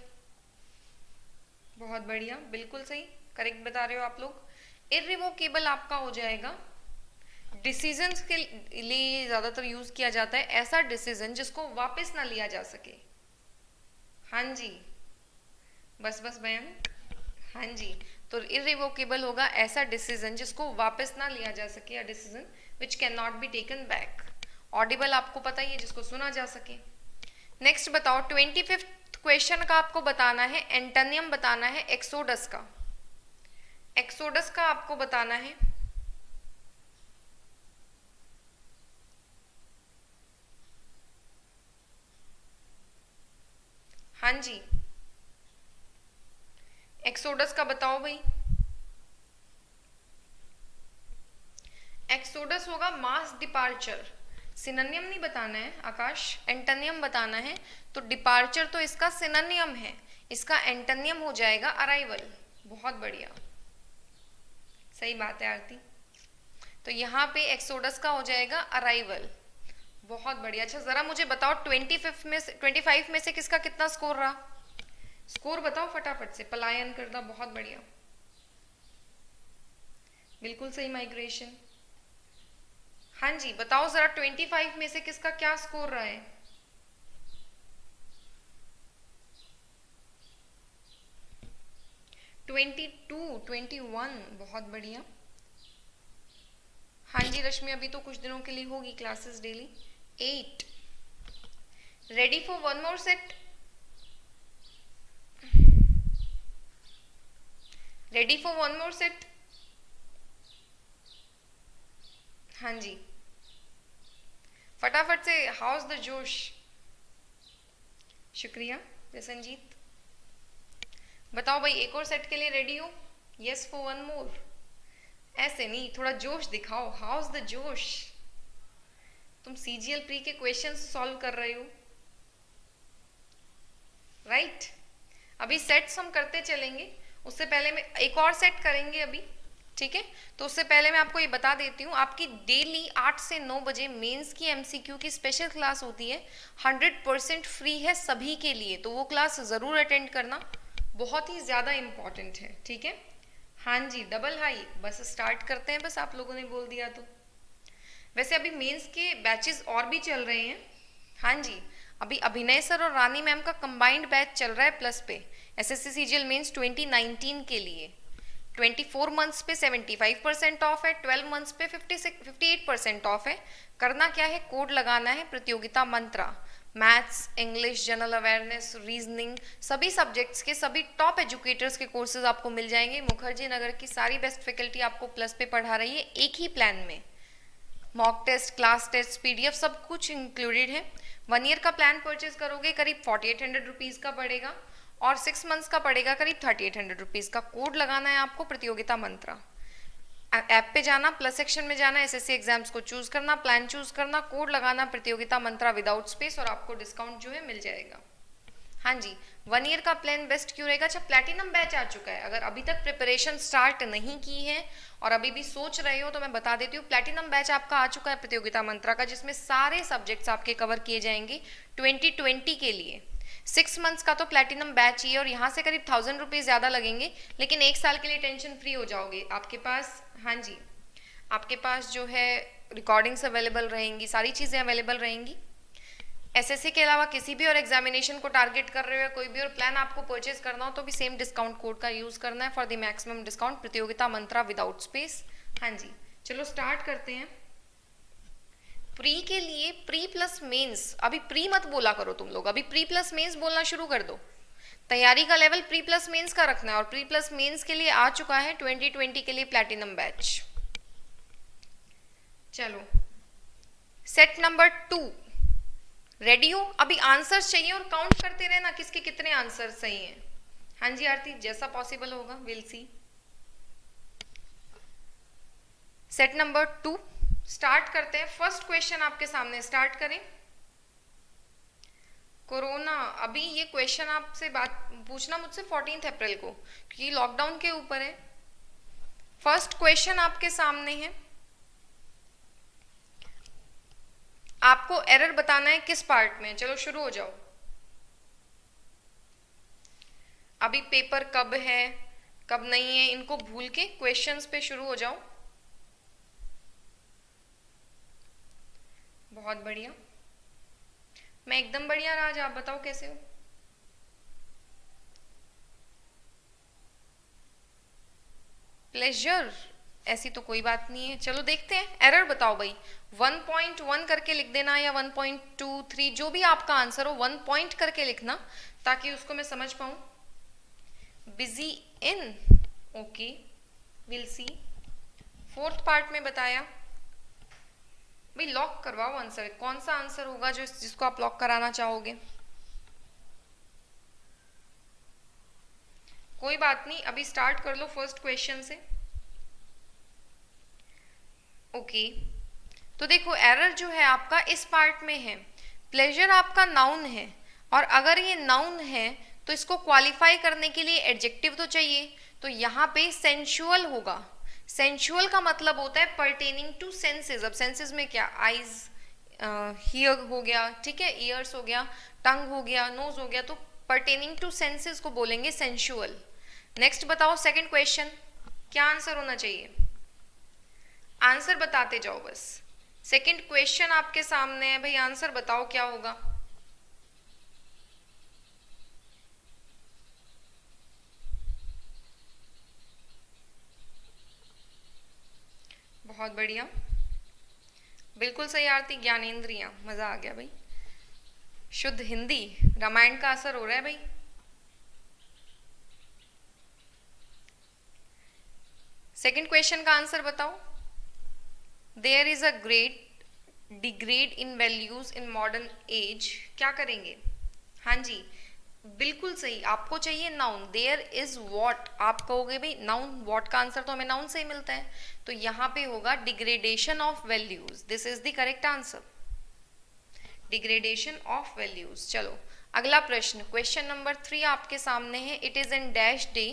बहुत बढ़िया, बिल्कुल सही, करेक्ट बता रहे हो आप लोग। इररिवोकेबल आपका हो जाएगा, डिसीजंस के लिए ज़्यादातर यूज़ किया जाता है ऐसा डिसीजन जिसको वापस ना लिया जा सके। हाँ जी, बस बस बहन, हाँ जी, तो इररिवोकेबल होगा ऐसा डिसीजन जिसको वापस ना लिया जा सके, या decision which can not be taken back. Audible आपको पता ही है, जिसको सुना जा सके। नेक्स्ट बताओ, 25th क्वेश्चन का आपको बताना है, एंटोनियम बताना है एक्सोडस का। एक्सोडस का आपको बताना है। हाँ जी, एक्सोडस का बताओ भाई। एक्सोडस होगा मास डिपार्चर, सिनोनियम नहीं बताना है आकाश, एंटोनियम बताना है। तो डिपार्चर तो इसका सिनोनियम है, इसका एंटोनियम हो जाएगा अराइवल। बहुत बढ़िया, सही बात है आरती। तो यहाँ पे एक्सोडस का हो जाएगा अराइवल। बहुत बढ़िया। अच्छा जरा मुझे बताओ 25 में से किसका कितना स्कोर रहा? स्कोर बताओ फटाफट से। पलायन करना, बहुत बढ़िया, बिल्कुल सही। माइग्रेशन, हाँ जी, बताओ जरा 25 में से किसका क्या स्कोर रहा है? ट्वेंटी 21, बहुत बढ़िया। हाँ जी रश्मि, अभी तो कुछ दिनों के लिए होगी classes daily. 8। Ready for one more set? Ready for one more set? हाँ जी, फटाफट से, हाउस द जोश। शुक्रिया जसनजीत। बताओ भाई, एक और सेट के लिए रेडी हो? Yes for one more. ऐसे नहीं, थोड़ा जोश दिखाओ, हाउस द जोश। तुम सीजीएल प्री के क्वेश्चंस सॉल्व कर रहे हो, राइट? अभी सेट्स हम करते चलेंगे, उससे पहले मैं एक और सेट करेंगे अभी, ठीक है? तो उससे पहले मैं आपको ये बता देती हूँ, आपकी डेली 8 से 9 बजे मेंस की एमसीक्यू की स्पेशल क्लास होती है, 100% फ्री है सभी के लिए, तो वो क्लास ज़रूर अटेंड करना, बहुत ही ज़्यादा इम्पॉर्टेंट है, ठीक है? हाँ जी, डबल हाई, बस स्टार्ट करते हैं, बस आप लोगों ने बोल दिया तो। वैसे अभी मेंस के बैचेस और भी चल रहे हैं। हाँ जी, अभी अभिनय सर और रानी मैम का कंबाइंड बैच चल रहा है प्लस पे, एसएससी सीजीएल मेंस 2019 के लिए। 24 मंथ्स पे 75% ऑफ है, 12 मंथ्स पे 58% ऑफ है। करना क्या है, कोड लगाना है Pratiyogita Mantra. Maths, English, general awareness, reasoning, सभी सब्जेक्ट्स के सभी टॉप एजुकेटर्स के कोर्सेज आपको मिल जाएंगे। मुखर्जी नगर की सारी बेस्ट फैकल्टी आपको प्लस पे पढ़ा रही है एक ही प्लान में। Mock test, class test, PDF सब कुछ इंक्लूडेड है। 1 ईयर का प्लान परचेज करोगे करीब 4800 रुपीज़ का पड़ेगा, और 6 मंथ्स का पड़ेगा करीब 3800 रुपीज़ का। कोड लगाना है आपको प्रतियोगिता मंत्रा। ऐप पे जाना, प्लस सेक्शन में जाना, एसएससी एग्जाम्स को चूज करना, प्लान चूज करना, कोड लगाना प्रतियोगिता मंत्रा विदाउट स्पेस, और आपको डिस्काउंट जो है मिल जाएगा। हाँ जी, 1 ईयर का प्लान बेस्ट क्यों रहेगा? अच्छा, प्लैटिनम बैच आ चुका है, अगर अभी तक प्रिपरेशन स्टार्ट नहीं की है और अभी भी सोच रहे हो तो मैं बता देती हूँ, प्लैटिनम बैच आपका आ चुका है प्रतियोगिता मंत्रा का, जिसमें सारे सब्जेक्ट्स आपके कवर किए जाएंगे 2020 के लिए। 6 मंथ्स का तो प्लैटिनम बैच ही है, और यहाँ से करीब 1000 रुपीज़ ज़्यादा लगेंगे, लेकिन 1 साल के लिए टेंशन फ्री हो जाओगे। आपके पास, हाँ जी, आपके पास जो है रिकॉर्डिंग्स अवेलेबल रहेंगी, सारी चीज़ें अवेलेबल रहेंगी। एसएससी के अलावा किसी भी और एग्जामिनेशन को टारगेट कर रहे हो, कोई भी और प्लान आपको परचेज करना हो, तो भी सेम डिस्काउंट कोड का यूज़ करना है फॉर द मैक्सिमम डिस्काउंट, प्रतियोगिता मंत्रा विदाउट स्पेस। हाँ जी, चलो स्टार्ट करते हैं। प्री के लिए, प्री प्लस मेंस, अभी प्री मत बोला करो तुम लोग, अभी प्री प्लस मेंस बोलना शुरू कर दो। तैयारी का लेवल प्री प्लस मेंस का रखना है, और प्री प्लस मेंस के लिए आ चुका है 2020 के लिए प्लैटिनम बैच। चलो, सेट नंबर 2 रेडी हो? अभी आंसर्स चाहिए और काउंट करते रहना किसके कितने आंसर सही हैं। हाँ जी आरती, जैसा पॉसिबल होगा, will see. Set number 2 start करते हैं। फर्स्ट क्वेश्चन आपके सामने, स्टार्ट करें। कोरोना, अभी ये क्वेश्चन आपसे बात पूछना मुझसे 14 अप्रैल को, क्योंकि लॉकडाउन के ऊपर है। फर्स्ट क्वेश्चन आपके सामने है, आपको एरर बताना है किस पार्ट में। चलो शुरू हो जाओ। अभी पेपर कब है कब नहीं है इनको भूल के क्वेश्चंस पे शुरू हो जाओ। बहुत बढ़िया, मैं एकदम बढ़िया राज, आप बताओ कैसे हो? प्लेजर, ऐसी तो कोई बात नहीं है। चलो देखते हैं, एरर बताओ भाई। 1.1 करके लिख देना या 1.23, जो भी आपका आंसर हो 1 पॉइंट करके लिखना ताकि उसको मैं समझ पाऊं। Busy in, okay, will see. Fourth part में बताया भाई, लॉक करवाओ आंसर। कौन सा आंसर होगा जो जिसको आप लॉक कराना चाहोगे? कोई बात नहीं, अभी स्टार्ट कर लो फर्स्ट क्वेश्चन से। ओके, तो देखो एरर जो है आपका इस पार्ट में है। प्लेजर आपका नाउन है, और अगर ये नाउन है तो इसको क्वालिफाई करने के लिए एडजेक्टिव तो चाहिए। तो यहाँ पे सेंशुअल होगा। सेंशुअल का मतलब होता है पर्टेनिंग टू सेंसेस। अब सेंसेस में क्या, आईज, हियर हो गया, ठीक है, ईयर्स हो गया, टंग हो गया, नोज हो गया, तो पर्टेनिंग टू सेंसेस को बोलेंगे सेंशुअल। नेक्स्ट बताओ सेकंड क्वेश्चन, क्या आंसर होना चाहिए? आंसर बताते जाओ बस। सेकंड क्वेश्चन आपके सामने है भाई, आंसर बताओ क्या होगा? बहुत बढ़िया, बिल्कुल सही आरती। ज्ञानेंद्रियां, मजा आ गया भाई। शुद्ध हिंदी, रामायण का असर हो रहा है भाई। सेकंड क्वेश्चन का आंसर बताओ। There is a great degrade in values in modern age, क्या करेंगे? हाँ जी, बिल्कुल सही, आपको चाहिए नाउन। देयर इज वॉट, आप कहोगे भाई नाउन, वॉट का आंसर तो हमें नाउन से ही मिलता है, तो यहाँ पे होगा degradation of values. This is the correct answer, degradation of values. चलो अगला प्रश्न, क्वेश्चन नंबर 3 आपके सामने है। It is in dash day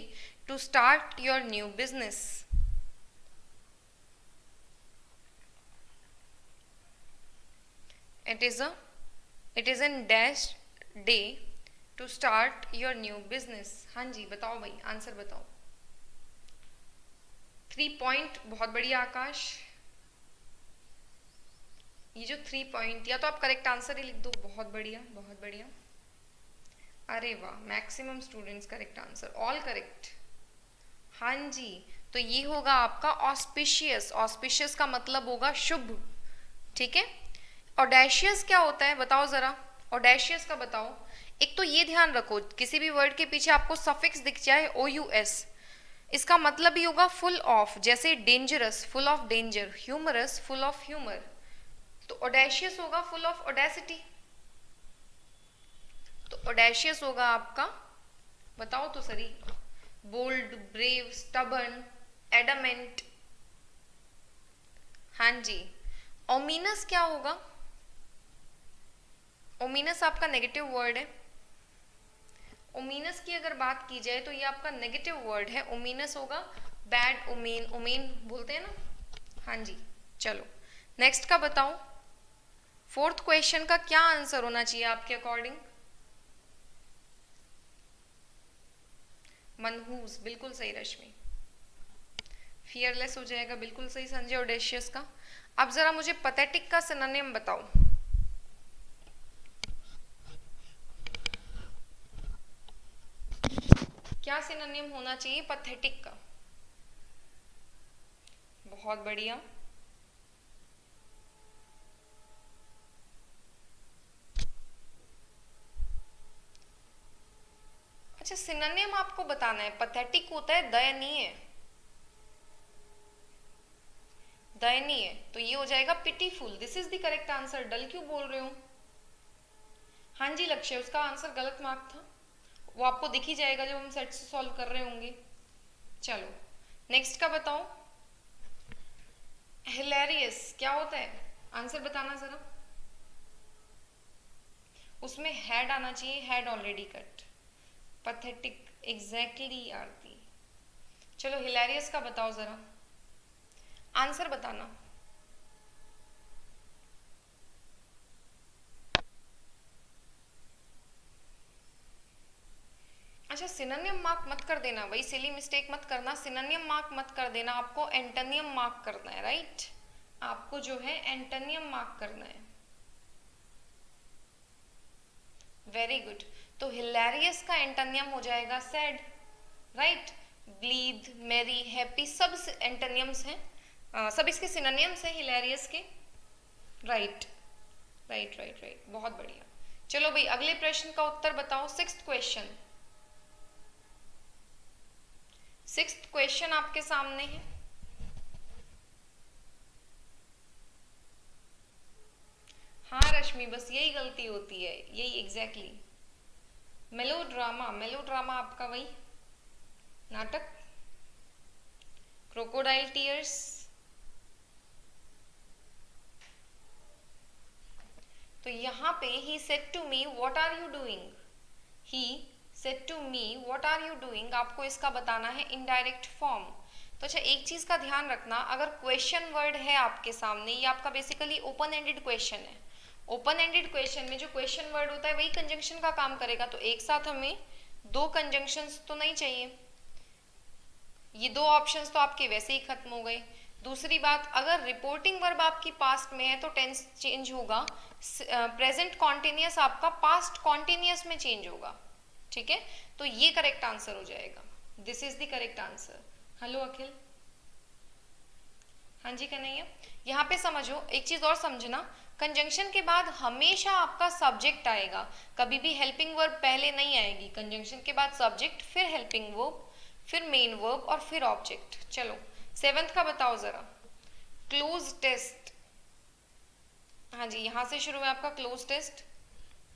to start your new business. it is in dash day to start your new business। हाँ जी बताओ भाई, answer बताओ। 3 पॉइंट, बहुत बढ़िया आकाश। ये जो 3 पॉइंट, या तो आप करेक्ट आंसर ही लिख दो। बहुत बढ़िया, बहुत बढ़िया, अरे वाह, maximum students correct answer, all correct. हाँ जी, तो ये होगा आपका ऑस्पिशियस। ऑस्पिशियस का मतलब होगा शुभ, ठीक है। ऑडेशियस क्या होता है बताओ जरा, ऑडेशियस का बताओ। एक तो ये ध्यान रखो, किसी भी वर्ड के पीछे आपको सफिक्स दिख जाए OUS, इसका मतलब ही होगा फुल ऑफ। जैसे dangerous, full of danger, humorous, full of humour, तो ऑडेशियस होगा फुल ऑफ ऑडेसिटी। तो ऑडेशियस होगा आपका, बताओ तो सही। Bold, brave, stubborn, adamant. हाँ जी। ओमिनस क्या होगा? ओमिनस आपका नेगेटिव वर्ड है। ओमिनस की अगर बात की जाए तो ये आपका नेगेटिव वर्ड है। ओमिनस होगा बैड ओमेन, ओमेन बोलते हैं ना। हाँ जी, चलो नेक्स्ट का बताओ। फोर्थ क्वेश्चन का क्या आंसर होना चाहिए आपके अकॉर्डिंग? मनहूस, बिल्कुल सही रश्मि। फियरलेस हो जाएगा, बिल्कुल सही संजय। ऑडेशियस का। अब जरा मुझे पैथेटिक का सिनोनिम बताओ। क्या सिनोनिम होना चाहिए पैथेटिक का? बहुत बढ़िया, अच्छा सिनोनिम आपको बताना है। पैथेटिक होता है दयनीय, दयनीय, तो ये हो जाएगा pitiful. This is the correct answer. Dull क्यों बोल रहे हो? हाँ जी लक्ष्य, उसका आंसर गलत मार्क था, वो आपको दिख ही जाएगा जब हम सेट से सॉल्व कर रहे होंगे। चलो नेक्स्ट का बताओ। हिलेरियस क्या होता है? आंसर बताना जरा। उसमें हैड आना चाहिए, head already cut. Pathetic, exactly Aarti. चलो हिलेरियस का बताओ जरा, आंसर बताना। अच्छा सिनोनिम मार्क मत कर देना, वही सिली मिस्टेक मत करना, सिनोनिम मार्क मत कर देना, आपको एंटोनियम मार्क करना है, राइट? आपको जो है एंटोनियम मार्क करना है। Very good. तो हिलेरियस का एंटोनियम हो जाएगा सैड, राइट? ब्लीड, मेरी, हैप्पी सब एंटोनियम्स हैं, सब इसके सिनोनिम्स हैं हिलेरियस के, राइट राइट राइट राइट, बहुत बढ़िया। चलो भाई अगले प्रश्न का उत्तर बताओ। सिक्स्थ क्वेश्चन, सिक्स्थ क्वेश्चन आपके सामने है। हाँ रश्मि, बस यही गलती होती है, यही एग्जैक्टली। मेलोड्रामा, मेलोड्रामा आपका वही नाटक, क्रोकोडाइल टीयर्स। तो यहाँ पे he said to me what are you doing, he said to me what are you doing, आपको इसका बताना है इनडायरेक्ट फॉर्म। तो अच्छा एक चीज का ध्यान रखना, अगर क्वेश्चन वर्ड है आपके सामने, ये आपका बेसिकली ओपन एंडेड क्वेश्चन है। ओपन एंडेड क्वेश्चन में जो क्वेश्चन वर्ड होता है वही कंजंक्शन का काम करेगा, तो एक साथ हमें दो कंजंक्शंस तो नहीं चाहिए, ये दो ऑप्शंस तो आपके वैसे ही खत्म हो गए। दूसरी बात, अगर रिपोर्टिंग वर्ब आपकी पास्ट में है तो टेंस चेंज होगा, प्रेजेंट कॉन्टिन्यूअस आपका पास्ट कॉन्टिन्यूअस में चेंज होगा, ठीक है? तो ये करेक्ट आंसर हो जाएगा, this is the correct answer. Hello Akhil, हाँ जी कन्हैया, यहाँ पे समझो एक चीज और समझना, कंजंक्शन के बाद हमेशा आपका सब्जेक्ट आएगा, कभी भी हेल्पिंग वर्ब पहले नहीं आएगी। कंजंक्शन के बाद सब्जेक्ट, फिर हेल्पिंग वर्ब, फिर मेन वर्ब और फिर ऑब्जेक्ट। चलो सेवेंथ का बताओ जरा, क्लोज टेस्ट। हाँ जी, यहाँ से शुरू है आपका क्लोज टेस्ट,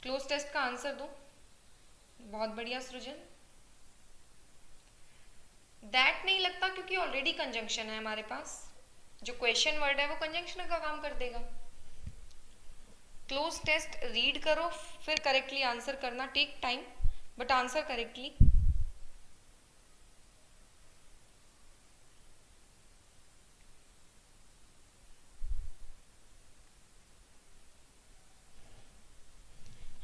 क्लोज टेस्ट का आंसर दो। बहुत बढ़िया सृजन। दैट नहीं लगता क्योंकि ऑलरेडी कंजंक्शन है हमारे पास, जो क्वेश्चन वर्ड है वो कंजंक्शन का काम कर देगा। क्लोज टेस्ट रीड करो फिर करेक्टली आंसर करना, take time but answer correctly.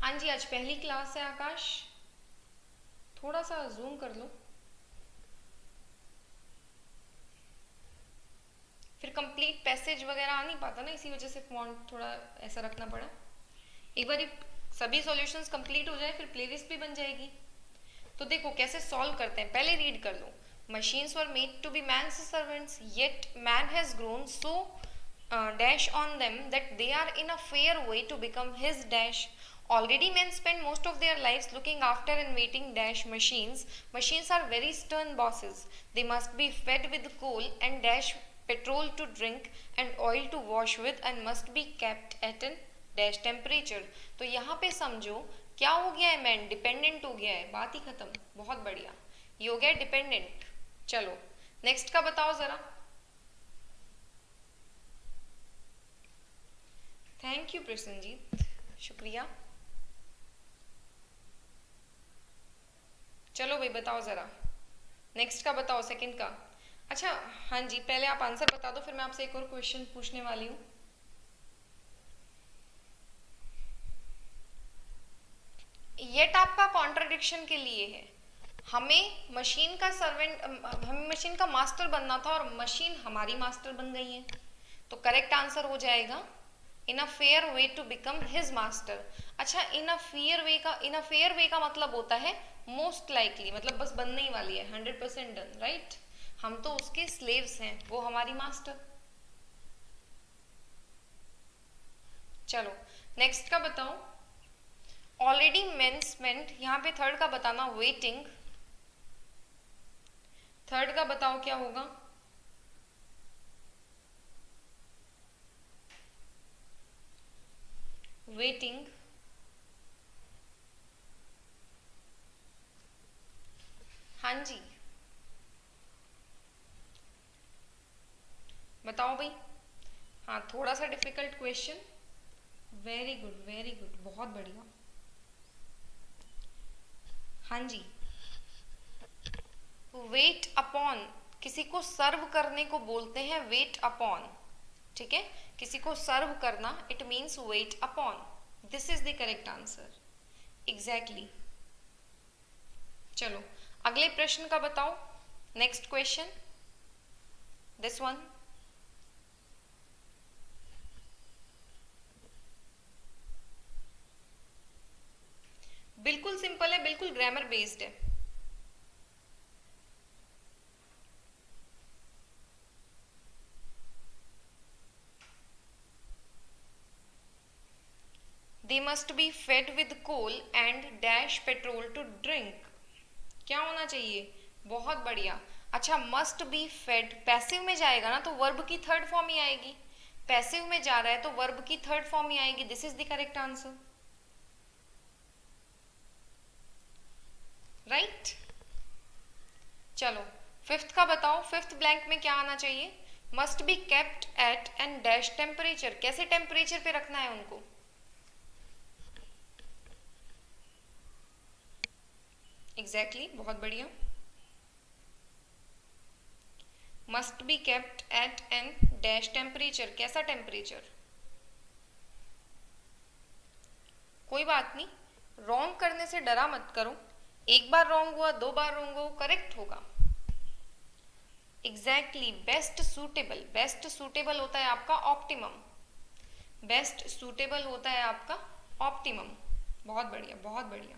हाँ जी, आज पहली क्लास है आकाश, थोड़ा सा जूम कर लो, फिर कंप्लीट पैसेज वगैरह आ नहीं पाता ना, इसी वजह से फॉन्ट थोड़ा ऐसा रखना पड़ा। एक बार सभी सॉल्यूशंस कंप्लीट हो जाए फिर प्लेलिस्ट भी बन जाएगी। तो देखो कैसे सॉल्व करते हैं, पहले रीड कर लो। Machines were made to be man's servants, yet man has grown so dash on them that they are in a fair way to become his dash. Already men spend most of their lives looking after and waiting dash machines. Machines are very stern bosses. They must be fed with coal and dash petrol to drink and oil to wash with and must be kept at an dash temperature. तो यहाँ पे समझो क्या हो गया है, man dependent हो गया है, बात ही खत्म। बहुत बढ़िया, ये हो गया डिपेंडेंट। चलो नेक्स्ट का बताओ जरा। थैंक यू प्रसन्नजीत, शुक्रिया। चलो भाई बताओ जरा, नेक्स्ट का बताओ, सेकंड का। अच्छा हाँ जी, पहले आप आंसर बता दो फिर मैं आपसे एक और क्वेश्चन पूछने वाली हूँ। येट आपका कॉन्ट्रडिक्शन के लिए है, हमें मशीन का सर्वेंट, हमें मशीन का मास्टर बनना था और मशीन हमारी मास्टर बन गई है, तो करेक्ट आंसर हो जाएगा in a fair way to become his master. अच्छा इन अ फेयर वे का मतलब होता है मोस्ट लाइकली, मतलब बस बनने ही वाली है, 100% डन, राइट? हम तो उसके स्लेव्स हैं, वो हमारी मास्टर। चलो नेक्स्ट का बताओ। ऑलरेडी मेन स्पेंट, यहाँ पे थर्ड का बताना वेटिंग, थर्ड का बताओ क्या होगा। वेटिंग, हाँ जी बताओ भाई। हाँ थोड़ा सा डिफिकल्ट क्वेश्चन, वेरी गुड, बहुत बढ़िया। हाँ जी, वेट अपॉन, किसी को सर्व करने को बोलते हैं वेट अपॉन, ठीक है? किसी को सर्व करना, it means weight upon, this is the correct answer, exactly. चलो अगले प्रश्न का बताओ, नेक्स्ट क्वेश्चन, दिस वन। बिल्कुल सिंपल है, बिल्कुल ग्रामर बेस्ड है। They must be fed with coal and dash petrol to drink। क्या होना चाहिए? बहुत बढ़िया। अच्छा, must be fed पैसिव में जाएगा ना, तो वर्ब की थर्ड फॉर्म ही आएगी। पैसिव में जा रहा है तो वर्ब की थर्ड फॉर्म ही आएगी। This is the correct answer, right. चलो फिफ्थ का बताओ, फिफ्थ ब्लैंक में क्या आना चाहिए? Must be kept at and dash temperature. कैसे टेम्परेचर पे रखना है उनको? एग्जैक्टली बहुत बढ़िया। Must be kept at and dash temperature. कैसा टेम्परेचर? कोई बात नहीं, रॉन्ग करने से डरा मत करो। एक बार रॉन्ग हुआ, दो बार रॉन्ग हुआ, करेक्ट होगा। Exactly, best suitable. Best suitable होता है आपका ऑप्टिमम। बेस्ट सूटेबल होता है आपका ऑप्टिमम। बहुत बढ़िया, बहुत बढ़िया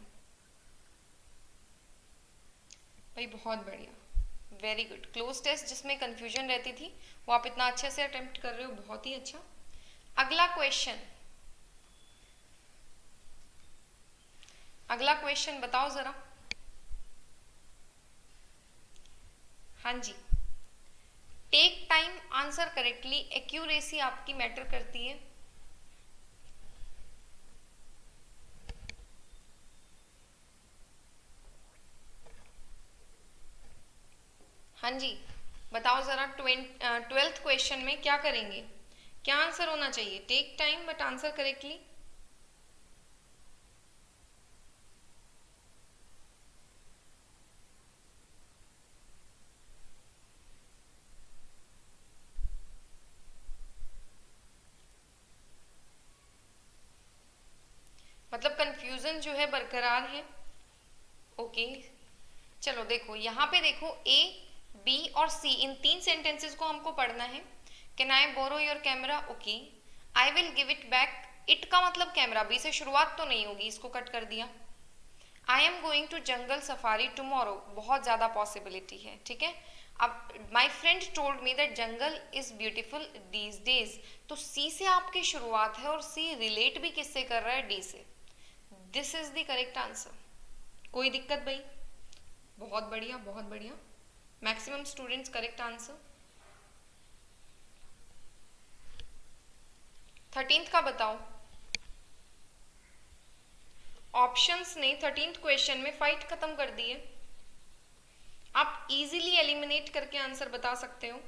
भाई, बहुत बढ़िया, वेरी गुड। क्लोज टेस्ट जिसमें कंफ्यूजन रहती थी वो आप इतना अच्छे से अटेम्प्ट कर रहे हो, बहुत ही अच्छा। अगला क्वेश्चन, अगला क्वेश्चन बताओ जरा। हाँ जी, take time answer correctly. Accuracy आपकी मैटर करती है। हाँ जी, बताओ जरा। 12th क्वेश्चन में क्या करेंगे? क्या आंसर होना चाहिए? Take time but answer correctly. मतलब कंफ्यूजन जो है बरकरार है। ओके चलो देखो, यहाँ पे देखो, ए बी और सी, इन तीन सेंटेंसेस को हमको पढ़ना है। Can I borrow your camera? Okay. I will give it back. It का मतलब कैमरा, बी से शुरुआत तो नहीं होगी, इसको कट कर दिया। I am going to jungle safari tomorrow, बहुत ज्यादा पॉसिबिलिटी है, ठीक है। अब my friend told me that jungle is beautiful these days, तो सी से आपकी शुरुआत है और सी रिलेट भी किससे कर रहा है? डी से। This is the correct answer. कोई दिक्कत भाई? बहुत बढ़िया, बहुत बढ़िया। Maximum students correct answer. 13th का बताओ। ऑप्शंस ने 13th क्वेश्चन में फाइट खत्म कर दी है। आप इजीली एलिमिनेट करके आंसर बता सकते हो।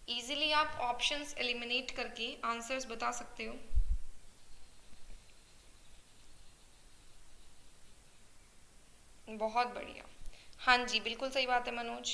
इजीली आप ऑप्शंस एलिमिनेट करके आंसर्स बता सकते हो। बहुत बढ़िया, हाँ जी बिल्कुल सही बात है मनोज।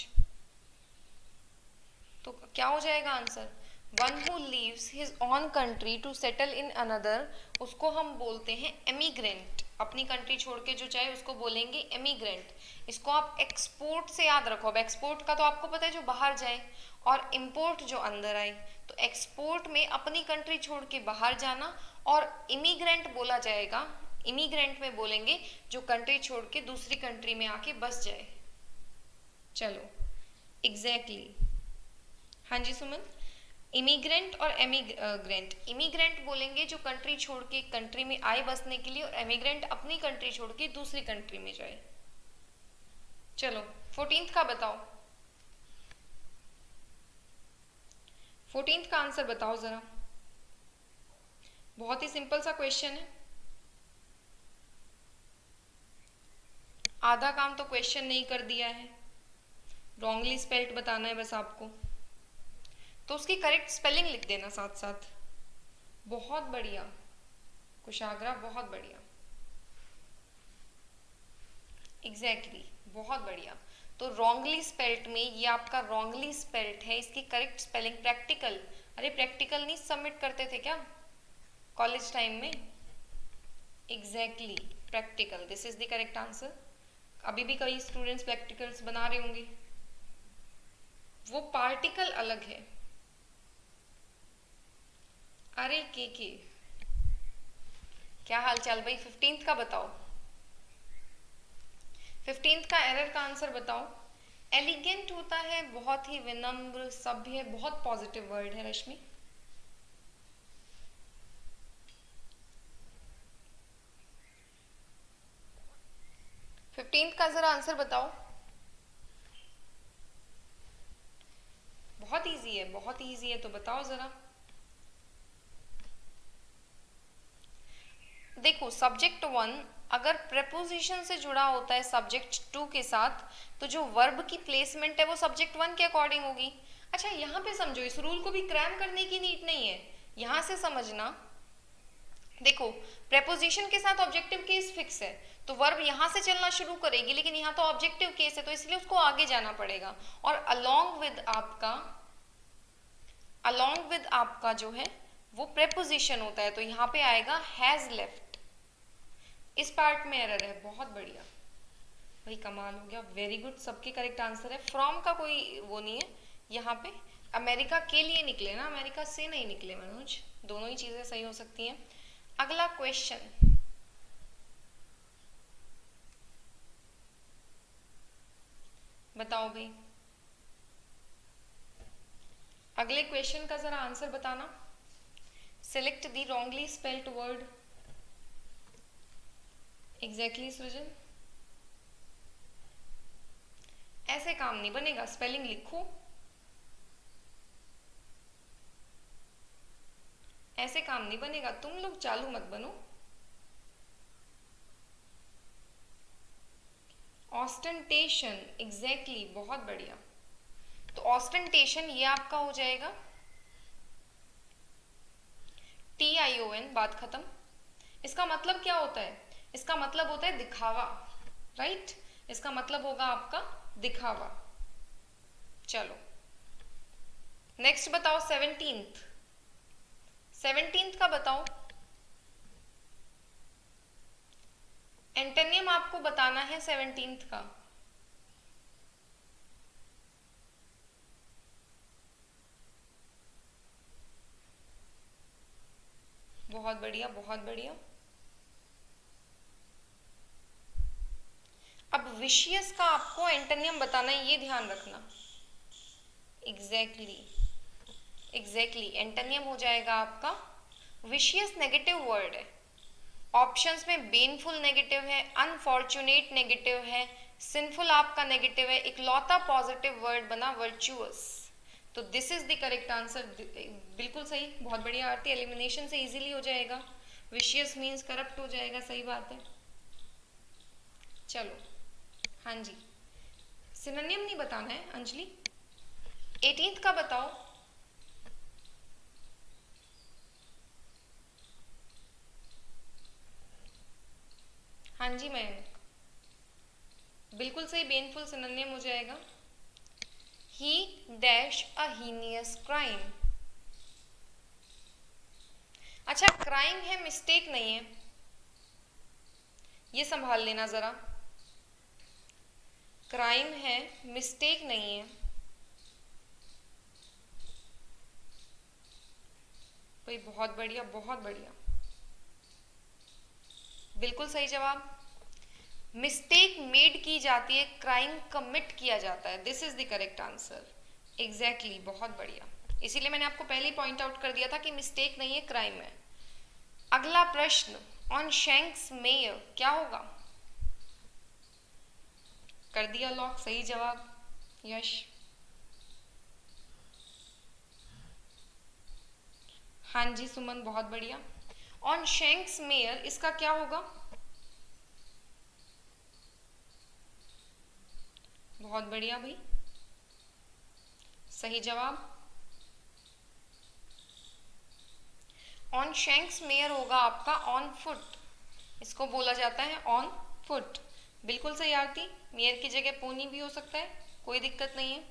तो क्या हो जाएगा answer? One who leaves his on country to settle in another, उसको हम बोलते हैं एमिग्रेंट। अपनी कंट्री छोड़ के जो चाहे उसको बोलेंगे एमिग्रेंट। इसको आप एक्सपोर्ट से याद रखो। अब एक्सपोर्ट का तो आपको पता है जो बाहर जाए, और इम्पोर्ट जो अंदर आए। तो एक्सपोर्ट में अपनी कंट्री छोड़ के बाहर जाना, और इमिग्रेंट बोला जाएगा, इमिग्रेंट में बोलेंगे जो कंट्री छोड़ के दूसरी कंट्री में आके बस जाए। चलो एग्जैक्टली, हाँ जी सुमन। इमिग्रेंट और एमिग्रेंट, इमिग्रेंट बोलेंगे जो कंट्री छोड़ के कंट्री में आए बसने के लिए, और एमिग्रेंट अपनी कंट्री छोड़ के दूसरी कंट्री में जाए। चलो 14th का बताओ। 14th का आंसर बताओ जरा। बहुत ही सिंपल सा क्वेश्चन है। आधा काम तो क्वेश्चन नहीं कर दिया है, रॉन्गली स्पेल्ड बताना है बस आपको, तो उसकी करेक्ट स्पेलिंग लिख देना साथ साथ। बहुत बढ़िया कुशाग्रा, बहुत बढ़िया, एग्जैक्टली बहुत बढ़िया। तो रॉन्गली स्पेल्ट में ये आपका रॉन्गली स्पेल्ट है, इसकी करेक्ट स्पेलिंग प्रैक्टिकल। अरे प्रैक्टिकल नहीं सबमिट करते थे क्या कॉलेज टाइम में? Exactly, practical, this is the correct answer. अभी भी कई स्टूडेंट्स प्रैक्टिकल्स बना रहे होंगे, वो पार्टिकल अलग है। अरे के क्या हाल चाल भाई, 15th का बताओ, 15th का एरर का आंसर बताओ। एलिगेंट होता है बहुत ही विनम्र, सभ्य, बहुत पॉजिटिव वर्ड है रश्मि। फिफ्टींथ का जरा आंसर बताओ। बहुत इजी है, बहुत इजी है, तो बताओ जरा। देखो सब्जेक्ट 1 अगर प्रेपोजिशन से जुड़ा होता है सब्जेक्ट 2 के साथ, तो जो वर्ब की प्लेसमेंट है वो सब्जेक्ट 1 के अकॉर्डिंग होगी। अच्छा यहाँ पे समझो, इस रूल को भी क्रैम करने की नीड नहीं है, यहाँ से समझना। देखो प्रेपोजिशन के साथ ऑब्जेक्टिव केस फिक्स है, तो वर्ब यहाँ से चलना शुरू करेगी, लेकिन यहाँ तो ऑब्जेक्टिव केस है, तो इसलिए उसको आगे जाना पड़ेगा। और अलोंग विद आपका जो है वो प्रेपोजिशन होता है, तो यहाँ पे आएगा हैज लेफ्ट। इस पार्ट में एरर है, बहुत बढ़िया भाई, कमाल हो गया, वेरी गुड, सबके करेक्ट आंसर है। फ्रॉम का कोई वो नहीं है यहाँ पे, अमेरिका के लिए निकले ना, अमेरिका से नहीं निकले मनोज, दोनों ही चीजें सही हो सकती हैं। अगला क्वेश्चन बताओ भाई, अगले क्वेश्चन का जरा आंसर बताना। Select the wrongly spelled word. Exactly सृजन, ऐसे काम नहीं बनेगा, स्पेलिंग लिखो, ऐसे काम नहीं बनेगा, तुम लोग चालू मत बनो। ऑस्टेंटेशन, एग्जैक्टली, बहुत बढ़िया। तो ऑस्टेंटेशन ये आपका हो जाएगा TION, बात खत्म। इसका मतलब क्या होता है? इसका मतलब होता है दिखावा, राइट? इसका मतलब होगा आपका दिखावा। चलो नेक्स्ट बताओ, 17th का बताओ। एंटोनियम आपको बताना है 17th का। बहुत बढ़िया, बहुत बढ़िया। अब विशियस का आपको एंटोनियम बताना है, ये ध्यान रखना। एग्जैक्टली एंटोनियम हो जाएगा आपका विशियस, नेगेटिव वर्ड है। ऑप्शंस में बेनफुल नेगेटिव है, अनफॉर्चुनेट नेगेटिव है, सिंफुल आपका नेगेटिव है, इकलौता पॉजिटिव वर्ड बना वर्चुअस। तो this is the correct answer, बिल्कुल सही, बहुत बढ़िया आरती, एलिमिनेशन से इजीली हो जाएगा। विशियस मीन्स करप्ट हो जाएगा, सही बात है। चलो हाँ जी, सिनोनिम नहीं बताना है अंजलि। 18th का बताओ। हाँ जी मैं, बिल्कुल सही, बेनफुल सिनोनिम हो जाएगा। ही डैश अ हीनियस क्राइम। अच्छा क्राइम है, मिस्टेक नहीं है, ये संभाल लेना जरा। क्राइम है, मिस्टेक नहीं है भाई, बहुत बढ़िया, बहुत बढ़िया, बिल्कुल सही जवाब। मिस्टेक मेड की जाती है, क्राइम कमिट किया जाता है, this is the correct answer. Exactly, बहुत बढ़िया, इसीलिए मैंने आपको पहले ही पॉइंट आउट कर दिया था कि मिस्टेक नहीं है, क्राइम है। अगला प्रश्न, ऑन शैंक्स मेयर क्या होगा? कर दिया लॉक, सही जवाब, यश। हाँ जी सुमन, बहुत बढ़िया। ऑन शैंक्स मेयर इसका क्या होगा? बहुत बढ़िया भाई, सही जवाब। ऑन शैंक्स मेयर होगा आपका ऑन फुट, इसको बोला जाता है ऑन फुट, बिल्कुल सही आरती, मेयर की जगह पोनी भी हो सकता है, कोई दिक्कत नहीं है।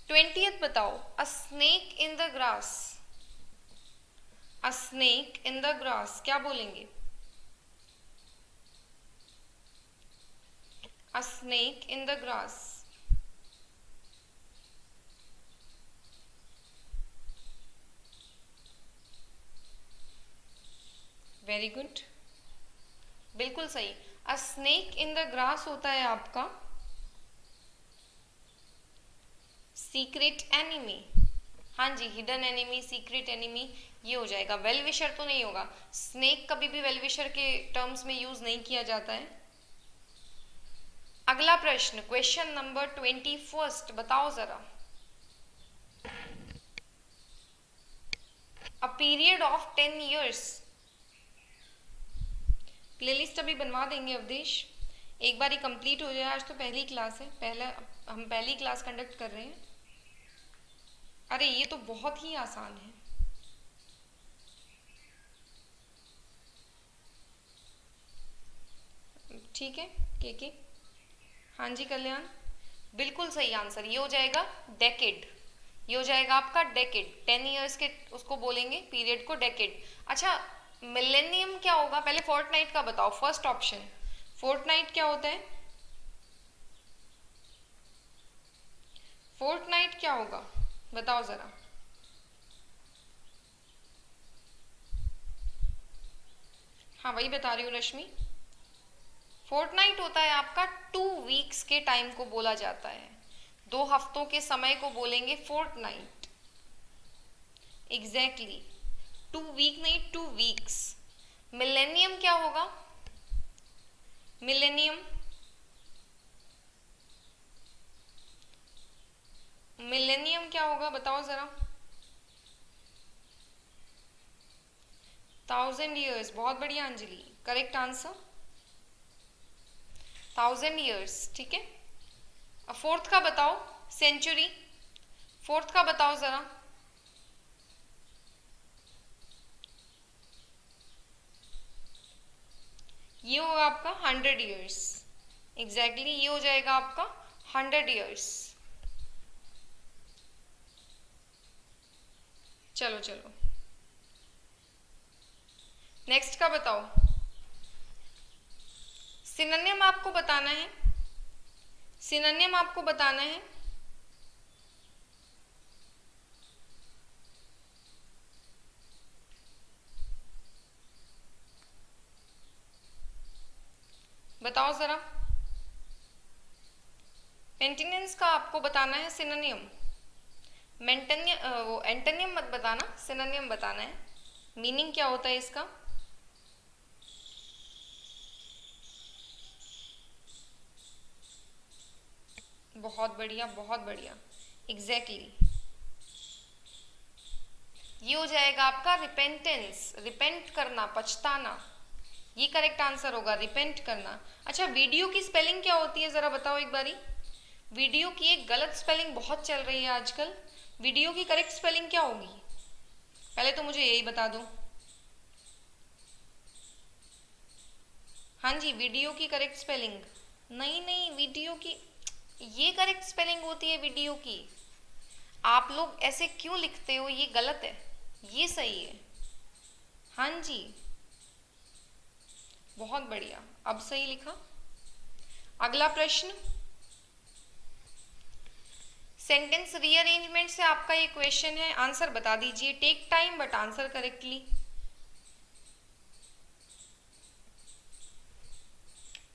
20th बताओ, अ snake in the grass. A snake in the grass क्या बोलेंगे? A snake in the grass. Very good, बिल्कुल सही। अ स्नेक इन द ग्रास होता है आपका सीक्रेट एनिमी। हाँ जी, हिडन एनिमी, सीक्रेट एनिमी, ये हो जाएगा। वेल विशर तो नहीं होगा, स्नेक कभी भी वेल विशर के टर्म्स में यूज नहीं किया जाता है। अगला प्रश्न, क्वेश्चन नंबर 21, बताओ जरा। A period of 10 years। Playlist अभी बनवा देंगे अवधेश, एक बार ही कंप्लीट हो जाए। आज तो पहली क्लास है, हम पहली क्लास कंडक्ट कर रहे हैं। अरे ये तो बहुत ही आसान है। ठीक है के, हाँ जी कल्याण, बिल्कुल सही आंसर, ये हो जाएगा डेकेड। ये हो जाएगा आपका डेकेड। 10 years के उसको बोलेंगे पीरियड को डेकेड। अच्छा, मिलेनियम क्या होगा? पहले फोर्टनाइट का बताओ, फर्स्ट ऑप्शन। फोर्टनाइट क्या होता है? फोर्टनाइट क्या होगा बताओ जरा। हाँ वही बता रही हूँ रश्मि। फोर्टनाइट होता है आपका 2 weeks के टाइम को बोला जाता है, 2 हफ्तों के समय को बोलेंगे फोर्टनाइट। एग्जैक्टली 2 week नहीं, 2 weeks। मिलेनियम क्या होगा? मिलेनियम, मिलेनियम क्या होगा बताओ जरा। 1000 years, बहुत बढ़िया अंजलि, करेक्ट आंसर 1000 years। ठीक है, अब फोर्थ का बताओ, सेंचुरी। फोर्थ का बताओ जरा। ये होगा आपका 100 years। एग्जैक्टली ये हो जाएगा आपका 100 years। चलो चलो, नेक्स्ट का बताओ। सिनोनिम आपको बताना है, सिनोनिम आपको बताना है। बताओ जरा, एंटीनियम्स का आपको बताना है सिनोनिम। वो एंटोनियम मत बताना, सिनोनिम बताना है। मीनिंग क्या होता है इसका? बहुत बढ़िया, बहुत बढ़िया, एग्जैक्टली ये हो जाएगा आपका रिपेंटेंस, रिपेंट करना, पछताना, ये करेक्ट आंसर होगा, रिपेंट करना। अच्छा, वीडियो की स्पेलिंग क्या होती है जरा बताओ एक बारी। वीडियो की एक गलत स्पेलिंग बहुत चल रही है आजकल, वीडियो की करेक्ट स्पेलिंग क्या होगी? पहले तो मुझे यही बता दो। हाँ जी, वीडियो की करेक्ट स्पेलिंग, नहीं नहीं, वीडियो की ये करेक्ट स्पेलिंग होती है वीडियो की। आप लोग ऐसे क्यों लिखते हो, ये गलत है, ये सही है। हाँ जी, बहुत बढ़िया, अब सही लिखा। अगला प्रश्न, सेंटेंस रीअरेंजमेंट से आपका ये क्वेश्चन है, आंसर बता दीजिए। Take time but answer correctly.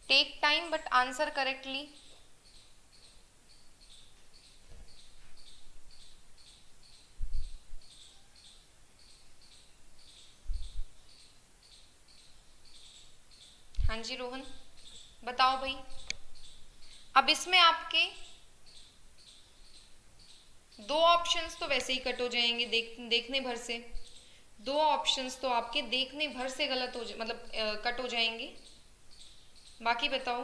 Take time but answer correctly. हाँ जी रोहन, बताओ भाई। अब इसमें आपके 2 ऑप्शंस तो वैसे ही कट हो जाएंगे, देखने भर से। 2 ऑप्शंस तो आपके देखने भर से गलत हो मतलब कट हो जाएंगे। बाकी बताओ।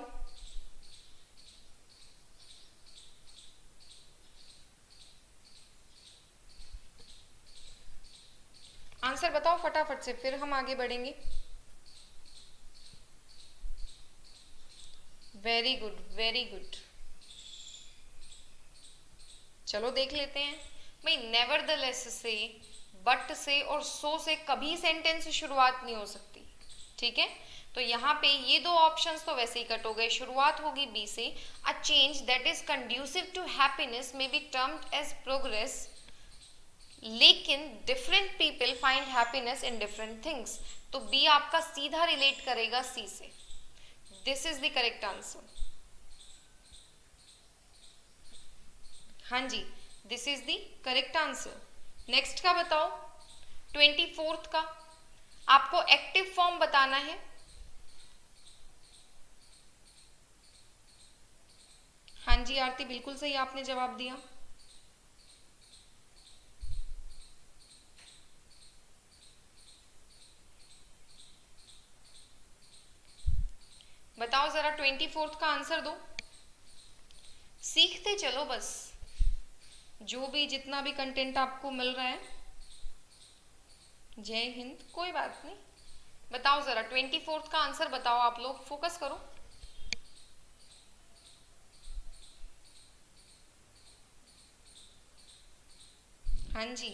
आंसर बताओ फटाफट से, फिर हम आगे बढ़ेंगे। वेरी गुड, वेरी गुड, चलो देख लेते हैं भाई। नेवरदलेस से, बट से और सो से कभी सेंटेंस शुरुआत नहीं हो सकती। ठीक है, तो यहाँ पे ये दो ऑप्शंस तो वैसे ही कट हो गए, शुरुआत होगी बी से। A change that is conducive to happiness may be termed as progress, लेकिन different people find happiness in different things. तो बी आपका सीधा रिलेट करेगा सी से। This is the correct answer. हाँ जी, this is the correct answer. Next का बताओ, 24th का आपको एक्टिव फॉर्म बताना है। हाँ जी आरती, बिल्कुल सही आपने जवाब दिया। बताओ जरा 24th का आंसर दो। सीखते चलो बस, जो भी जितना भी कंटेंट आपको मिल रहा है। जय हिंद, कोई बात नहीं। बताओ जरा 24th का आंसर बताओ, आप लोग फोकस करो। हाँ जी,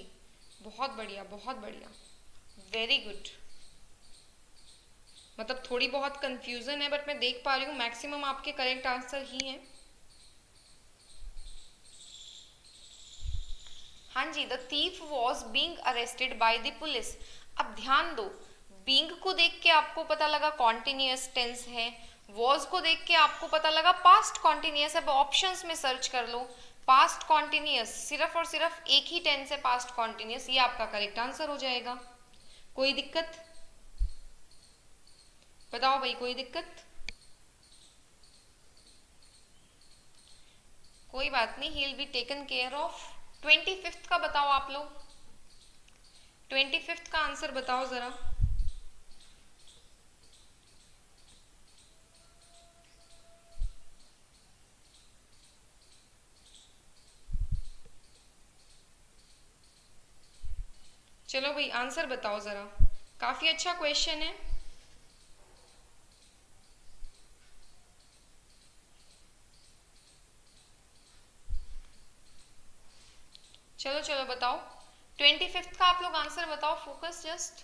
बहुत बढ़िया बहुत बढ़िया, वेरी गुड। मतलब थोड़ी बहुत कंफ्यूजन है, बट मैं देख पा रही हूँ मैक्सिमम आपके करेक्ट आंसर ही हैं। हाँ जी, the thief was being arrested by the police. अब ध्यान दो, बींग को देख के आपको पता लगा कॉन्टिन्यूअस टेंस है, वॉज को देख के आपको पता लगा पास्ट कॉन्टिन्यूअस। अब ऑप्शंस में सर्च कर लो, पास्ट कॉन्टिन्यूअस सिर्फ और सिर्फ एक ही टेंस है, पास्ट कॉन्टिन्यूअस, ये आपका करेक्ट आंसर हो जाएगा। कोई दिक्कत? बताओ भाई, कोई दिक्कत? कोई बात नहीं, he will be taken care of. 25th का बताओ आप लोग, 25th का आंसर बताओ जरा। चलो भाई आंसर बताओ जरा, काफी अच्छा क्वेश्चन है। चलो चलो बताओ, 25th का आप लोग आंसर बताओ, फोकस जस्ट।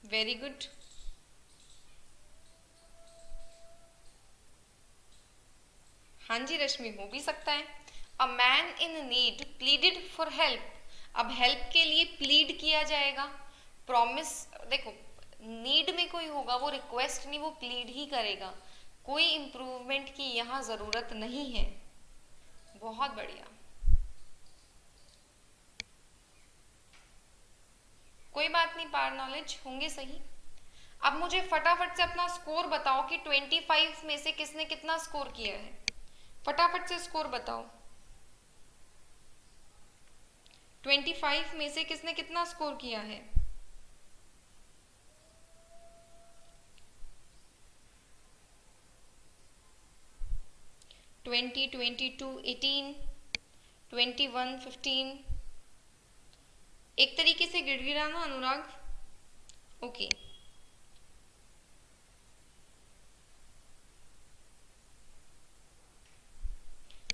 Very good. हाँ जी रश्मि, हो भी सकता है। A man in need pleaded for help. अब हेल्प के लिए प्लीड किया जाएगा। प्रॉमिस, देखो नीड में कोई होगा वो रिक्वेस्ट नहीं, वो प्लीड ही करेगा। कोई इम्प्रूवमेंट की यहाँ जरूरत नहीं है। बहुत बढ़िया, कोई बात नहीं, पार नॉलेज होंगे सही। अब मुझे फटाफट से अपना स्कोर बताओ कि 25 में से किसने कितना स्कोर किया है। फटाफट से स्कोर बताओ, 25 में से किसने कितना स्कोर किया है। ट्वेंटी, 22, 18, 21, 15। एक तरीके से गिड़गिड़ाना अनुराग, ओके।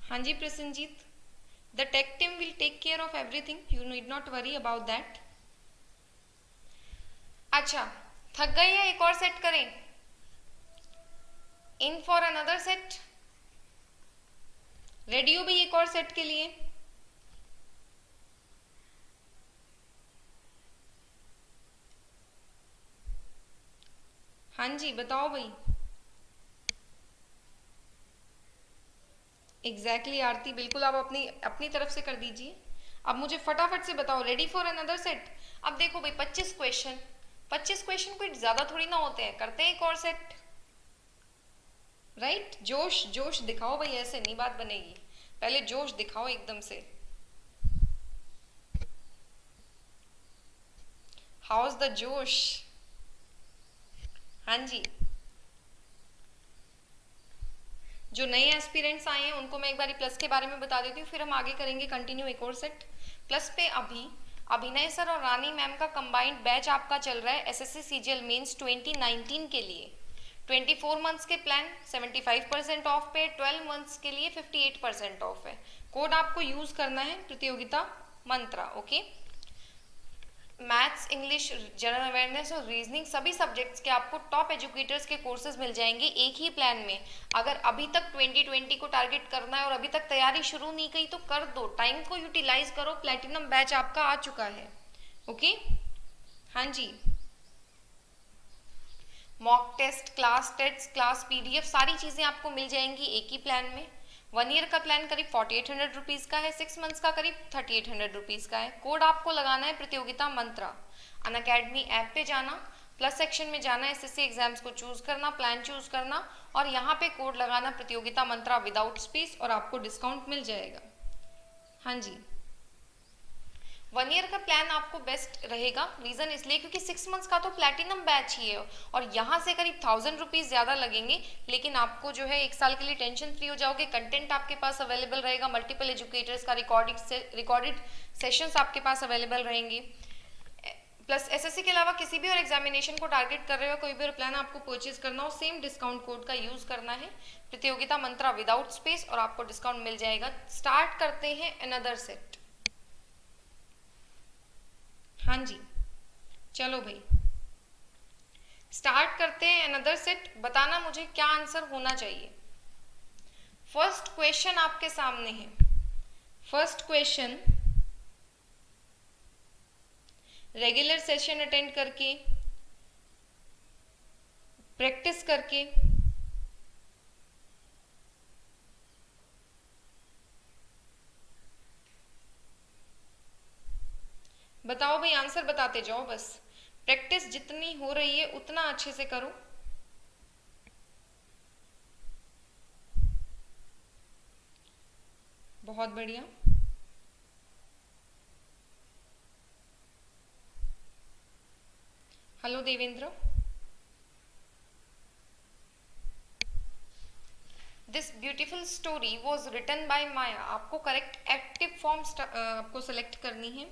हाँ जी Prasanjit, the tech team will take care of everything, you need not worry about that. अच्छा, थक गए या एक और सेट करें? In for another set? Ready हो भाई एक और सेट के लिए? हाँ जी बताओ भाई। एग्जैक्टली आरती, बिल्कुल आप अपनी अपनी तरफ से कर दीजिए। अब मुझे फटाफट से बताओ, रेडी फॉर अनदर सेट? अब देखो भाई 25 क्वेश्चन, 25 क्वेश्चन कोई ज्यादा थोड़ी ना होते हैं, करते हैं एक और सेट। राइट, जोश जोश दिखाओ भाई, ऐसे नहीं बात बनेगी, पहले जोश दिखाओ एकदम से। हाउ इज द जोश? हाँ जी, जो नए एस्पिरेंट्स आए हैं उनको मैं एक बार प्लस के बारे में बता देती हूँ, फिर हम आगे करेंगे कंटिन्यू एक और सेट। प्लस पे अभी अभिनय सर और रानी मैम का कंबाइंड बैच आपका चल रहा है एसएससी सीजीएल मेंस 2019 के लिए। 24 मंथ्स के प्लान 75% ऑफ पे, 12 मंथ्स के लिए 58% ऑफ है। कोड आपको यूज करना है Pratiyogita Mantra. Okay, maths, English, general awareness और रीजनिंग सभी सब्जेक्ट्स के आपको टॉप एजुकेटर्स के कोर्सेज मिल जाएंगे एक ही प्लान में। अगर अभी तक 2020 को टारगेट करना है और अभी तक तैयारी शुरू नहीं की तो कर दो, टाइम को यूटिलाइज करो, प्लेटिनम बैच आपका आ चुका है। ओके, हाँ जी, मॉक टेस्ट, क्लास पीडीएफ सारी चीजें आपको मिल जाएंगी एक ही प्लान में। 1 ईयर का प्लान करीब 4800 रुपीज का है, 6 मंथ्स का करीब 3800 रुपीज का है। कोड आपको लगाना है प्रतियोगिता मंत्रा। अनअकैडमी ऐप पे जाना, प्लस सेक्शन में जाना, एसएससी एग्जाम्स को चूज करना, प्लान चूज करना और यहाँ पे कोड लगाना प्रतियोगिता मंत्रा विदाउट स्पेस और आपको डिस्काउंट मिल जाएगा। हाँ जी, 1 ईयर का प्लान आपको बेस्ट रहेगा। रीजन इसलिए क्योंकि 6 मंथ्स का तो प्लैटिनम बैच ही है और यहाँ से करीब 1000 रुपीज ज्यादा लगेंगे, लेकिन आपको जो है 1 साल के लिए टेंशन फ्री हो जाओगे। कंटेंट आपके पास अवेलेबल रहेगा, मल्टीपल एजुकेटर्स का रिकॉर्डेड सेशंस आपके पास अवेलेबल रहेंगे। प्लस एसएससी के अलावा किसी भी और एग्जामिनेशन को टारगेट कर रहे हो, कोई भी और प्लान आपको परचेज करना हो, सेम डिस्काउंट कोड का यूज करना है प्रतियोगिता मंत्रा विदाउट स्पेस और आपको डिस्काउंट मिल जाएगा। स्टार्ट करते हैं अनदर सेट। हाँ जी, चलो भाई स्टार्ट करते हैं अनदर सेट। बताना मुझे क्या आंसर होना चाहिए। फर्स्ट क्वेश्चन आपके सामने है। First question, regular session attend करके, प्रैक्टिस करके बताओ भाई, आंसर बताते जाओ बस। प्रैक्टिस जितनी हो रही है उतना अच्छे से करो। बहुत बढ़िया। Hello Devendra. This beautiful story was written by Maya. आपको करेक्ट एक्टिव फॉर्म आपको सेलेक्ट करनी है।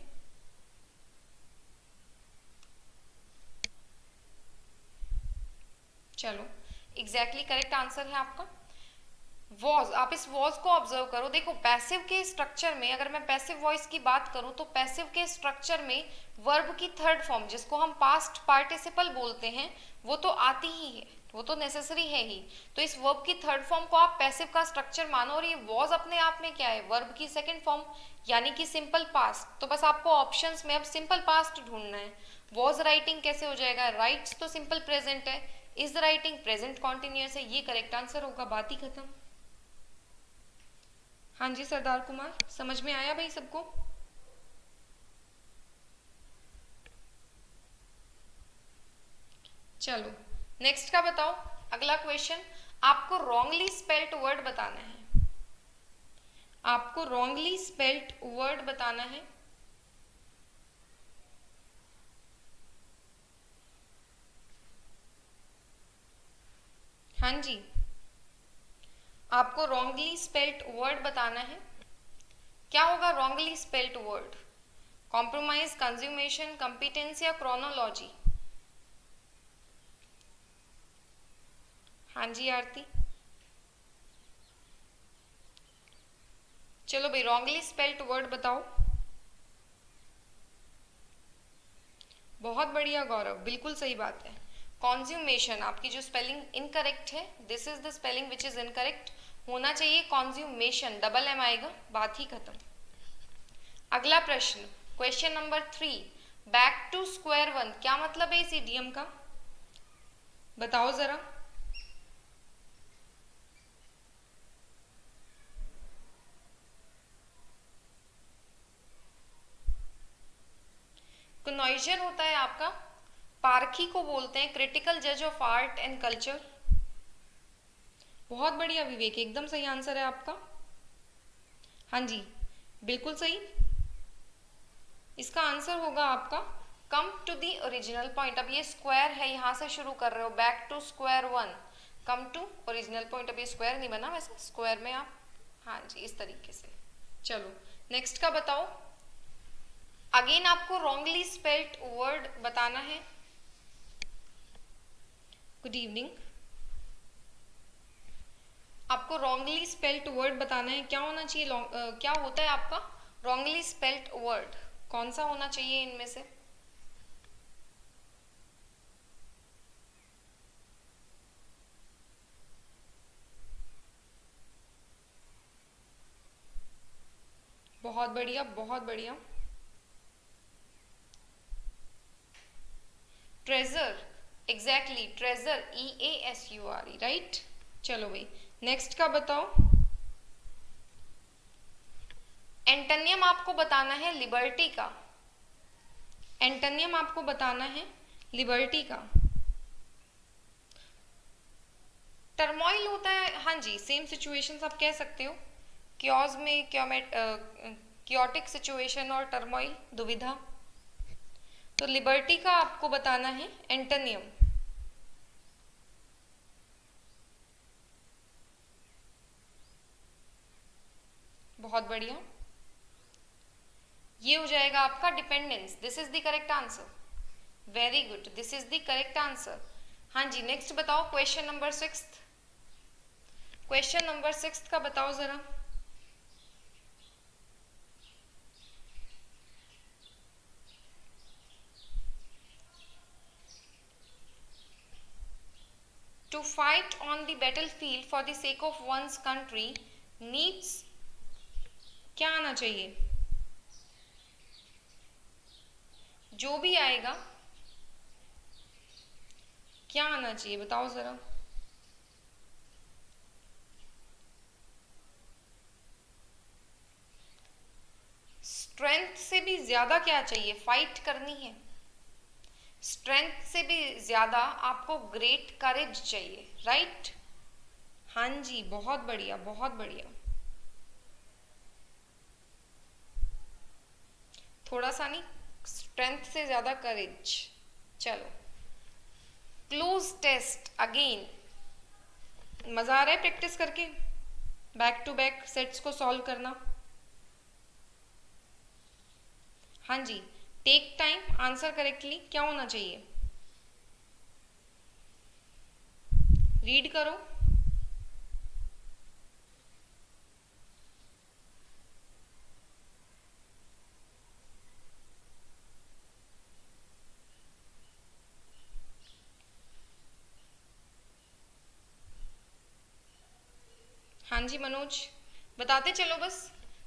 चलो, एग्जैक्टली करेक्ट आंसर है आपका वॉज। आप इस वॉज को ऑब्जर्व करो। देखो पैसिव के स्ट्रक्चर में, अगर मैं पैसिव वॉइस की बात करूं तो पैसिव के स्ट्रक्चर में वर्ब की थर्ड फॉर्म जिसको हम पास्ट पार्टिसिपल बोलते हैं वो तो आती ही है, वो तो नेसेसरी है ही। तो इस वर्ब की थर्ड फॉर्म को आप पैसिव का स्ट्रक्चर मानो और ये वॉज अपने आप में क्या है, वर्ब की सेकेंड फॉर्म यानी कि सिंपल पास्ट। तो बस आपको ऑप्शंस में अब सिंपल पास्ट ढूंढना है। वॉज राइटिंग कैसे हो जाएगा, राइट्स तो सिंपल प्रेजेंट है, इज राइटिंग प्रेजेंट कॉन्टिन्यूअस है, ये करेक्ट आंसर होगा, बात ही खत्म। हाँ जी सरदार कुमार, समझ में आया भाई सबको? चलो नेक्स्ट का बताओ। अगला क्वेश्चन, आपको रॉन्गली स्पेल्ट वर्ड बताना है। आपको रॉन्गली स्पेल्ट वर्ड बताना है। हाँ जी, आपको रॉन्गली स्पेल्ट वर्ड बताना है। क्या होगा wrongly spelt word? Compromise, consummation, competence या क्रोनोलॉजी? हाँ जी आरती। चलो भाई रॉन्गली स्पेल्ट वर्ड बताओ। बहुत बढ़िया गौरव, बिल्कुल सही बात है। कॉन्ज्यूमेशन, आपकी जो स्पेलिंग इनकरेक्ट है, this is the spelling which is incorrect. होना चाहिए कॉन्ज्यूमेशन, डबल एम आएगा, बात ही खत्म। अगला प्रश्न, question number 3, back to square one क्या मतलब है इस इडियम का? बताओ जरा। कनॉइजर होता है आपका, पारखी को बोलते हैं, क्रिटिकल जज ऑफ आर्ट एंड कल्चर। बहुत बढ़िया विवेक, एकदम सही आंसर है आपका। हाँ जी बिल्कुल सही। इसका आंसर होगा आपका come to the original point. अब ये स्क्वायर है, यहां से शुरू कर रहे हो, back to square one, come to original point. अब ये स्क्वायर नहीं बना वैसे, स्क्वायर में आप, हाँ जी इस तरीके से। चलो नेक्स्ट का बताओ। अगेन आपको रॉन्गली स्पेल्ट वर्ड बताना है। Good evening. आपको रॉन्गली स्पेल्ड वर्ड बताना है। क्या होना चाहिए, क्या होता है आपका रॉन्गली स्पेल्ड वर्ड, कौन सा होना चाहिए इनमें से? बहुत बढ़िया, बहुत बढ़िया। Treasure, exactly, treasure, EASURE, right. चलो भाई नेक्स्ट का बताओ। एंटोनियम आपको बताना है लिबर्टी का, एंटोनियम आपको बताना है लिबर्टी का। टर्मोइल होता है, हाँ जी, सेम सिचुएशंस आप कह सकते हो। क्योज में क्योटिक सिचुएशन और टर्मोइल, दुविधा। तो लिबर्टी का आपको बताना है एंटोनियम। बहुत बढ़िया, ये हो जाएगा आपका dependence. This is the correct answer, very good, this is the correct answer. हाँ जी नेक्स्ट बताओ, क्वेश्चन नंबर 6, क्वेश्चन नंबर 6 का बताओ जरा। To fight on the battlefield for the sake of one's country needs, क्या आना चाहिए? जो भी आएगा क्या आना चाहिए बताओ जरा। स्ट्रेंथ से भी ज्यादा क्या चाहिए? फाइट करनी है। स्ट्रेंथ से भी ज्यादा आपको ग्रेट करेज चाहिए, राइट। हाँ जी, बहुत बढ़िया, बहुत बढ़िया। थोड़ा सा नहीं, स्ट्रेंथ से ज्यादा करेज। चलो क्लोज टेस्ट अगेन, मजा आ रहा है प्रैक्टिस करके, बैक टू बैक सेट्स को सॉल्व करना। हाँ जी, टेक टाइम, आंसर करेक्टली, क्या होना चाहिए? रीड करो। हाँ जी मनोज, बताते चलो बस।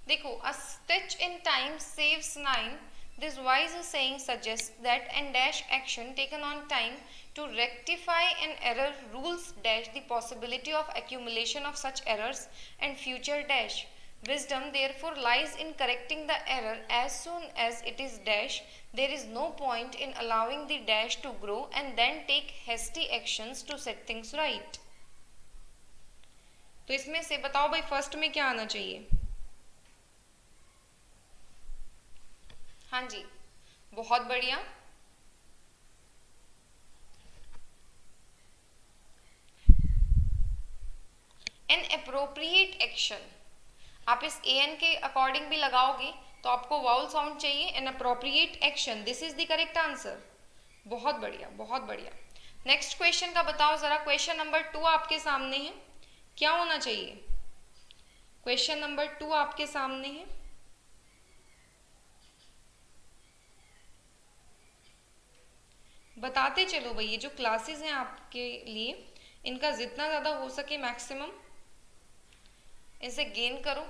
देखो, a stitch in time saves nine. This wise saying suggests that and dash action taken on time to rectify an error rules dash the possibility of accumulation of such errors and future dash. Wisdom therefore lies in correcting the error as soon as it is dash. There is no point in allowing the dash to grow and then take hasty actions to set things right. तो इसमें से बताओ भाई, first में क्या आना चाहिए? हाँ जी, बहुत बढ़िया। एन अप्रोप्रिएट एक्शन, आप इस एन के अकॉर्डिंग भी लगाओगे तो आपको वाउल साउंड चाहिए। An appropriate action, this is the correct answer. बहुत बढ़िया, बहुत बढ़िया। नेक्स्ट क्वेश्चन का बताओ जरा। क्वेश्चन नंबर 2 आपके सामने है, क्या होना चाहिए? क्वेश्चन नंबर 2 आपके सामने है। बताते चलो भाई, ये जो क्लासेस हैं आपके लिए, इनका जितना ज़्यादा हो सके मैक्सिमम इसे गेन करो।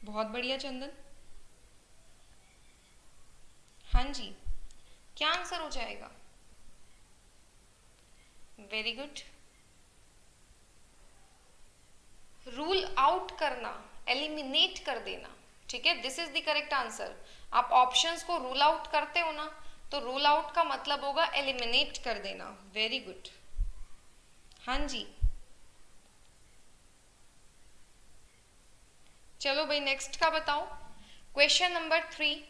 बहुत बढ़िया चंदन। हाँ जी, क्या आंसर हो जाएगा? Very good. रूल आउट करना, एलिमिनेट कर देना, ठीक है, this is the correct answer. आप ऑप्शंस को रूल आउट करते हो ना, तो रूल आउट का मतलब होगा एलिमिनेट कर देना। Very good. हाँ जी, चलो भाई नेक्स्ट का बताओ। क्वेश्चन नंबर 3,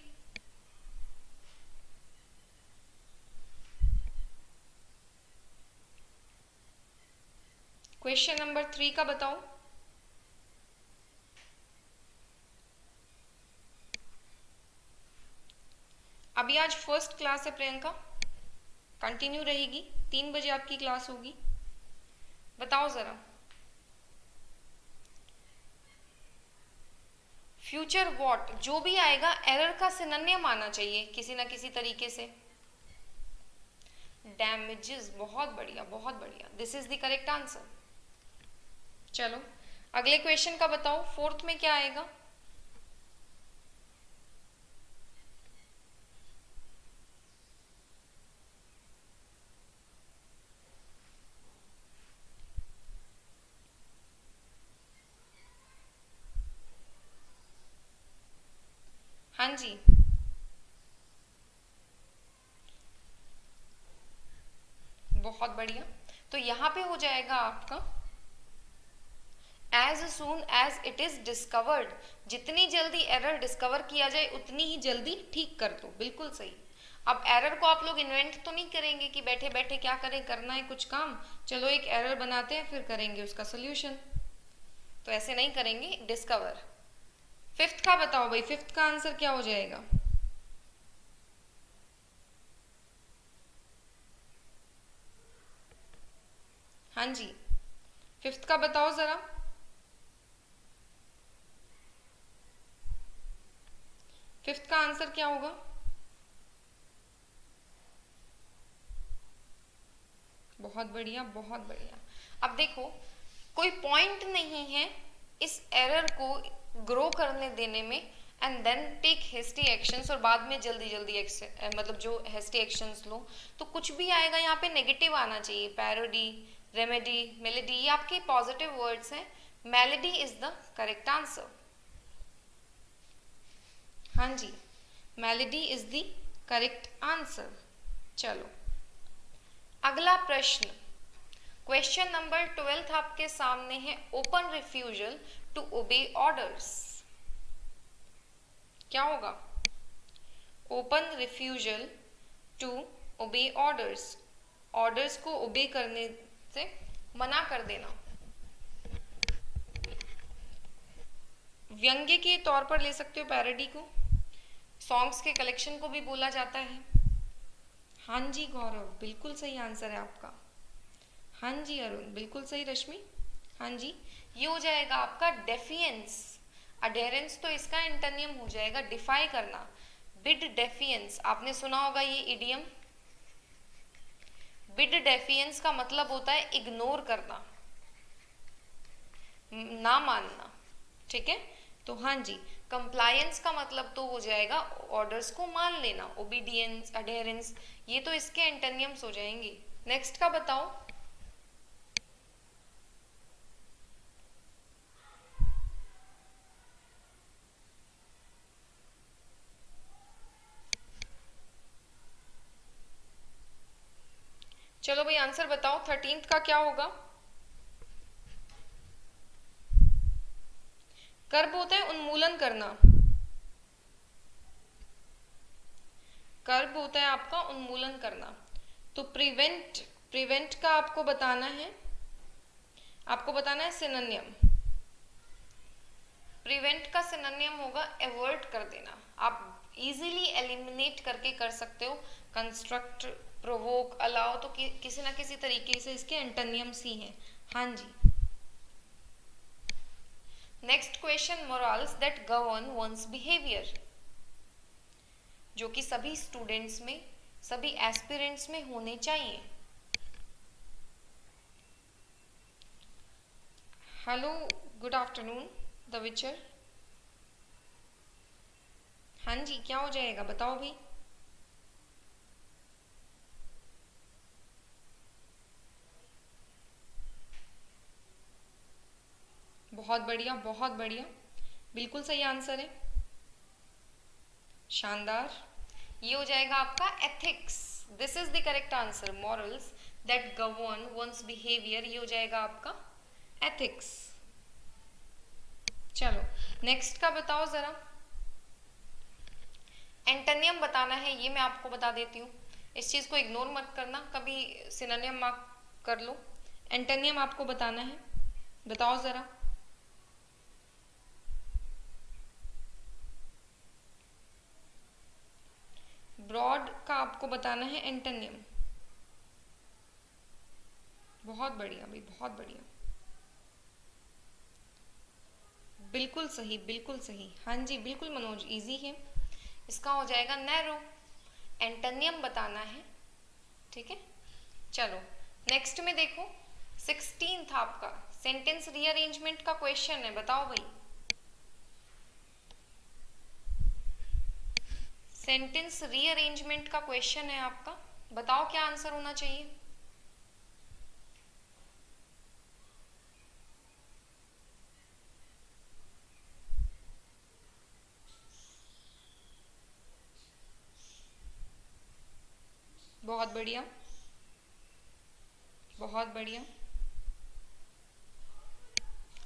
क्वेश्चन नंबर 3 का बताओ। अभी आज फर्स्ट क्लास है प्रियंका, कंटिन्यू रहेगी, 3 बजे आपकी क्लास होगी। बताओ जरा। फ्यूचर वॉट, जो भी आएगा एरर का सिनोनिम आना चाहिए किसी ना किसी तरीके से। डैमेजेस, बहुत बढ़िया बहुत बढ़िया, this is the correct answer. चलो अगले क्वेश्चन का बताओ, फोर्थ में क्या आएगा। हाँ जी, बहुत बढ़िया। तो यहाँ पे हो जाएगा आपका as soon as it is discovered, जितनी जल्दी एरर डिस्कवर किया जाए उतनी ही जल्दी ठीक कर दो, बिल्कुल सही। अब एरर को आप लोग इन्वेंट तो नहीं करेंगे कि बैठे बैठे क्या करें, करना है कुछ काम, चलो एक एरर बनाते हैं फिर करेंगे उसका सोल्यूशन, तो ऐसे नहीं करेंगे, डिस्कवर। फिफ्थ का बताओ भाई, फिफ्थ का आंसर क्या हो जाएगा। हाँ जी, फिफ्थ का बताओ जरा। फिफ्थ का आंसर क्या होगा। बहुत बढ़िया बहुत बढ़िया। अब देखो, कोई पॉइंट नहीं है इस एरर को ग्रो करने देने में and then take hasty actions, और बाद में जल्दी जल्दी मतलब जो हेस्टी एक्शंस लो, तो कुछ भी आएगा यहाँ पे नेगेटिव आना चाहिए। पैरोडी, रेमेडी, मेलेडी, ये आपके पॉजिटिव वर्ड्स हैं। Melody is the correct answer. हाँ जी, melody is the correct answer. चलो अगला प्रश्न, क्वेश्चन नंबर 12 आपके सामने है। Open refusal to obey orders, क्या होगा। Open refusal to obey orders, orders को ओबे करने से मना कर देना। व्यंग्य के तौर पर ले सकते हो पैरोडी को, सॉन्ग्स के कलेक्शन को भी बोला जाता है। हाँ जी गौरव, बिल्कुल सही आंसर है आपका। हाँ जी अरुण, बिल्कुल सही। रश्मि, हाँ जी, ये हो जाएगा आपका डेफियंस। अडेरेंस तो इसका एंटोनियम हो जाएगा डिफाई करना। बिड डेफियंस, आपने सुना होगा ये इडियम। बिड डेफियंस का मतलब होता है इग्नोर करना, ना मानना, ठीक है। तो हाँ जी, कंप्लायंस का मतलब तो हो जाएगा ऑर्डर्स को मान लेना। ओबीडियंस, अडेरेंस, ये तो इसके एंटोनियम्स हो जाएंगे। नेक्स्ट का बताओ। चलो भाई आंसर बताओ, 13th का क्या होगा। कर्ब होता है उन्मूलन करना, कर्ब होता है आपका उन्मूलन करना। तो प्रिवेंट, प्रिवेंट का आपको बताना है, आपको बताना है सिनोनियम। प्रिवेंट का सिनोनियम होगा अवॉइड कर देना। आप इजीली एलिमिनेट करके कर सकते हो। कंस्ट्रक्ट, प्रोवोक, अलाउ, तो किसी ना किसी तरीके से इसके एंटोनियम्स ही हैं। हाँ जी। Next question, morals that govern one's behaviour, जो कि सभी स्टूडेंट्स में, सभी एस्पिरेंट्स में होने चाहिए। हेलो, गुड आफ्टरनून द विचर। हाँ जी, क्या हो जाएगा बताओ भी। बहुत बढ़िया बहुत बढ़िया, बिल्कुल सही आंसर है, शानदार। ये हो जाएगा आपका ethics, this is the correct answer. Morals that govern one's behaviour, ये हो जाएगा आपका एथिक्स। चलो नेक्स्ट का बताओ जरा। एंटोनियम बताना है, ये मैं आपको बता देती हूँ, इस चीज को इग्नोर मत करना, कभी सिनोनियम मार्क कर लो। एंटोनियम आपको बताना है, बताओ जरा। ब्रॉड का आपको बताना है एंटोनियम, बहुत बढ़िया भाई, बहुत बढ़िया, बिल्कुल सही, बिल्कुल सही। हाँ जी बिल्कुल मनोज, इजी है। इसका हो जाएगा नैरो, एंटोनियम बताना है, ठीक है। चलो नेक्स्ट में देखो, 16 आपका सेंटेंस रीअरेंजमेंट का क्वेश्चन है, बताओ भाई। सेंटेंस रीअरेंजमेंट का क्वेश्चन है आपका, बताओ क्या आंसर होना चाहिए। बहुत बढ़िया, बहुत बढ़िया।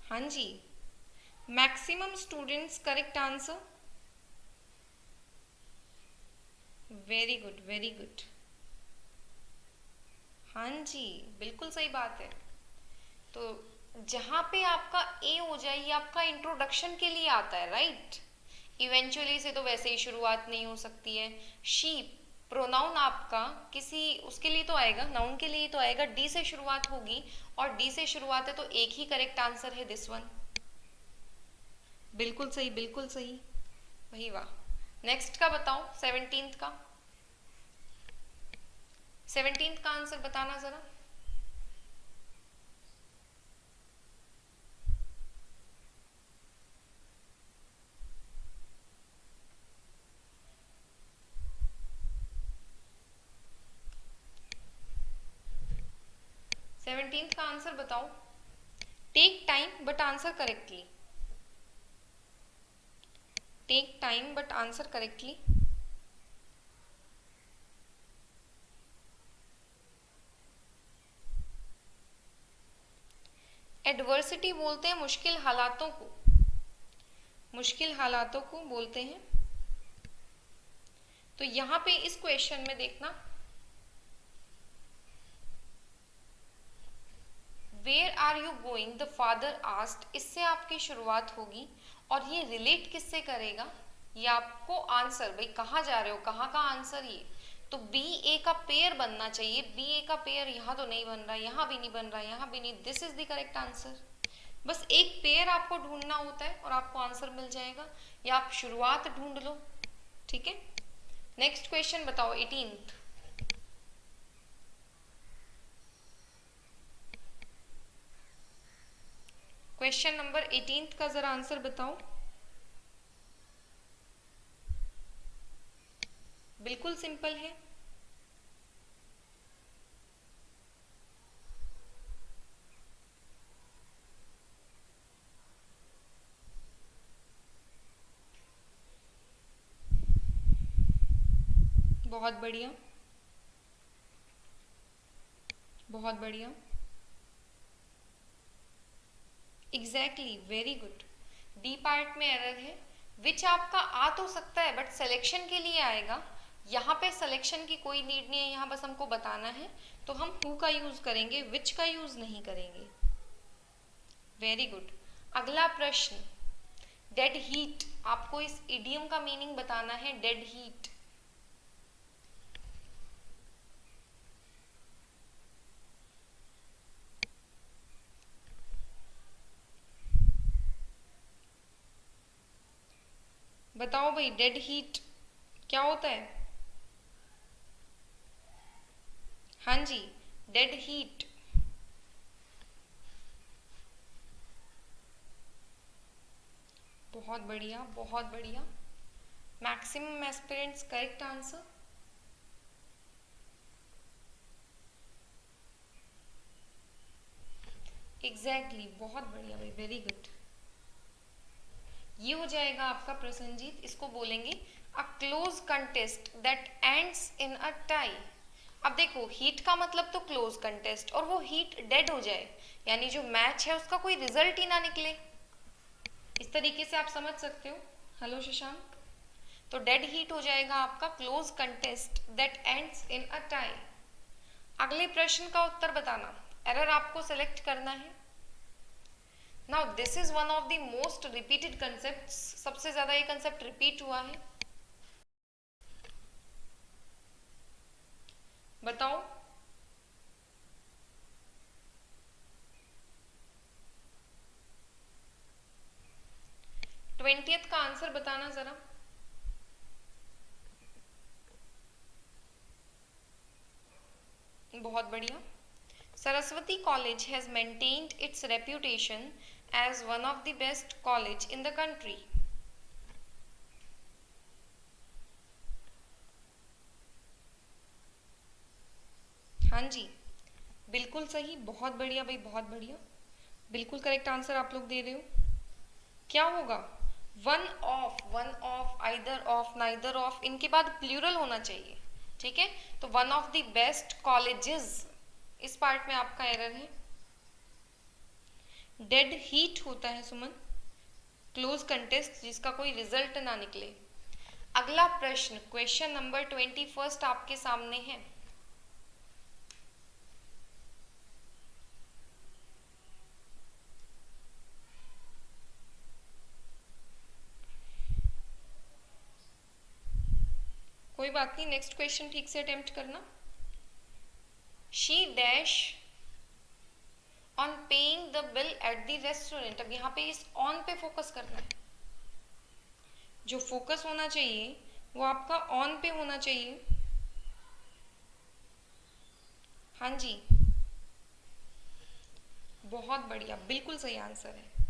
हाँ जी, maximum students correct answer, very good, very good. हाँ जी बिल्कुल सही बात है। तो जहाँ पे आपका ए हो जाए, ये आपका इंट्रोडक्शन के लिए आता है, राइट। इवेंचुअली से तो वैसे ही शुरुआत नहीं हो सकती है। शीप प्रोनाउन आपका किसी उसके लिए तो आएगा, नाउन के लिए तो आएगा, डी से शुरुआत होगी, और डी से शुरुआत है तो एक ही करेक्ट आंसर है, दिस वन। बिल्कुल सही, बिल्कुल सही, वही वाह। नेक्स्ट का बताओ, 17th का, 17th का आंसर बताना जरा। सेवनटीन्थ का आंसर बताओ। Take time but answer correctly, take time but answer correctly. Adversity बोलते हैं मुश्किल हालातों को, मुश्किल हालातों को बोलते हैं। तो यहां पे इस क्वेश्चन में देखना, where are you going the father asked, इससे आपकी शुरुआत होगी, और ये रिलेट किससे करेगा, ये आपको आंसर, भाई कहाँ जा रहे हो, कहाँ का आंसर ये। तो बी ए का पेयर बनना चाहिए, बी ए का पेयर यहाँ तो नहीं बन रहा, यहाँ भी नहीं बन रहा, यहाँ भी नहीं, this is the correct answer. बस एक पेयर आपको ढूंढना होता है और आपको आंसर मिल जाएगा, या आप शुरुआत ढूंढ लो, ठीक है। नेक्स्ट क्वेश्चन बताओ, 18th। क्वेश्चन नंबर 18th का जरा आंसर बताओ। बिल्कुल सिंपल है, बहुत बढ़िया, बहुत बढ़िया, exactly, very good. D part में एरर है, विच आपका आ तो सकता है बट सिलेक्शन के लिए आएगा, यहाँ पे सिलेक्शन की कोई नीड नहीं है, यहाँ बस हमको बताना है, तो हम हु का यूज करेंगे, विच का यूज नहीं करेंगे। Very good. अगला प्रश्न, डेड हीट, आपको इस इडियम का मीनिंग बताना है, डेड हीट। बताओ भाई, डेड हीट क्या होता है। हाँ जी, डेड हीट, बहुत बढ़िया, बहुत बढ़िया। Maximum aspirants correct answer, exactly, बहुत बढ़िया भाई, वेरी गुड। ये हो जाएगा आपका प्रसन्नजीत, इसको बोलेंगे a close contest that ends in a tie. अब देखो, हीट का मतलब तो क्लोज कंटेस्ट, और वो हीट डेड हो जाए, यानी जो मैच है उसका कोई रिजल्ट ही ना निकले, इस तरीके से आप समझ सकते हो। हेलो शशांक, तो डेड हीट हो जाएगा आपका close contest that ends in a tie. अगले प्रश्न का उत्तर बताना, एरर आपको सेलेक्ट करना है। Now this is one of the most repeated concepts, सबसे ज्यादा ये कंसेप्ट रिपीट हुआ है। बताओ, 20th का आंसर बताना जरा। बहुत बढ़िया। Saraswati college has maintained its reputation as one of the best college in the country. हाँ जी, बिल्कुल सही, बहुत बढ़िया भाई, बहुत बढ़िया, बिल्कुल करेक्ट आंसर आप लोग दे रहे हो। क्या होगा? One of, either of, neither of, इनके बाद प्लूरल होना चाहिए, ठीक है। तो one of the best colleges, इस पार्ट में आपका एरर है। डेड हीट होता है सुमन, क्लोज कंटेस्ट जिसका कोई रिजल्ट ना निकले। अगला प्रश्न, क्वेश्चन नंबर 21 आपके सामने है। कोई बात नहीं, नेक्स्ट क्वेश्चन ठीक से अटेम्प्ट करना। She dash on paying the bill at the restaurant. अब यहाँ पे इस ऑन पे फोकस करना है, जो फोकस होना चाहिए वो आपका ऑन पे होना चाहिए। हाँ जी, बहुत बढ़िया, बिल्कुल सही आंसर है।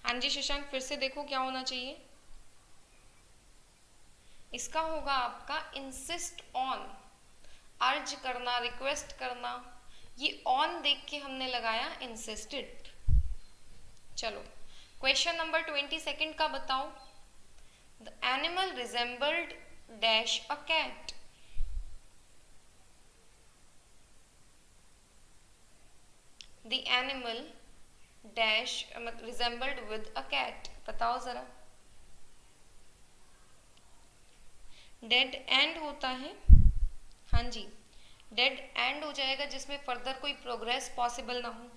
हाँ जी शशांक, फिर से देखो क्या होना चाहिए। इसका होगा आपका इंसिस्ट ऑन, अर्ज करना, रिक्वेस्ट करना। ये ऑन देख के हमने लगाया इंसिस्टेड। चलो क्वेश्चन नंबर 22 का बताओ। The animal resembled dash a cat. The animal dash resembled with a cat, बताओ जरा। डेड एंड होता है, हाँ जी, डेड एंड हो जाएगा जिसमें फर्दर कोई प्रोग्रेस पॉसिबल ना हो।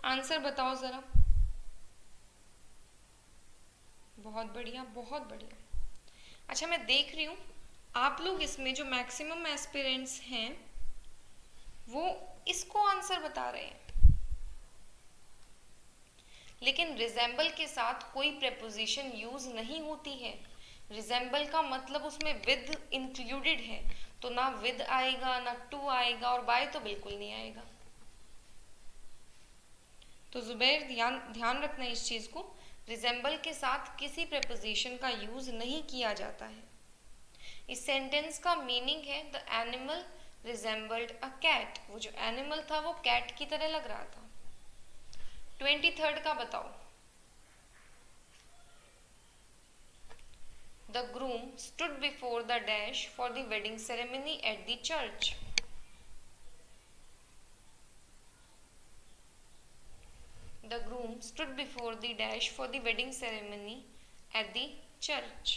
आंसर बताओ जरा। बहुत बढ़िया, बहुत बढ़िया। अच्छा, मैं देख रही हूँ आप लोग इसमें जो मैक्सिमम एस्पिरेंट्स हैं वो इसको आंसर बता रहे हैं, लेकिन रिजेंबल के साथ कोई प्रेपोजिशन यूज नहीं होती है। रिजेंबल का मतलब उसमें विद इंक्लूडेड है, तो ना विद आएगा, ना टू आएगा, और बाय तो बिल्कुल नहीं आएगा। तो जुबैर ध्यान ध्यान रखना इस चीज को, रिजेंबल के साथ किसी प्रेपोजिशन का यूज नहीं किया जाता है। इस सेंटेंस का मीनिंग है the animal resembled a cat. वो जो एनिमल था वो कैट की तरह लग रहा था। 23 का बताओ। The groom stood before the dash for the wedding ceremony at the church. The groom stood before the dash for the wedding ceremony at the church.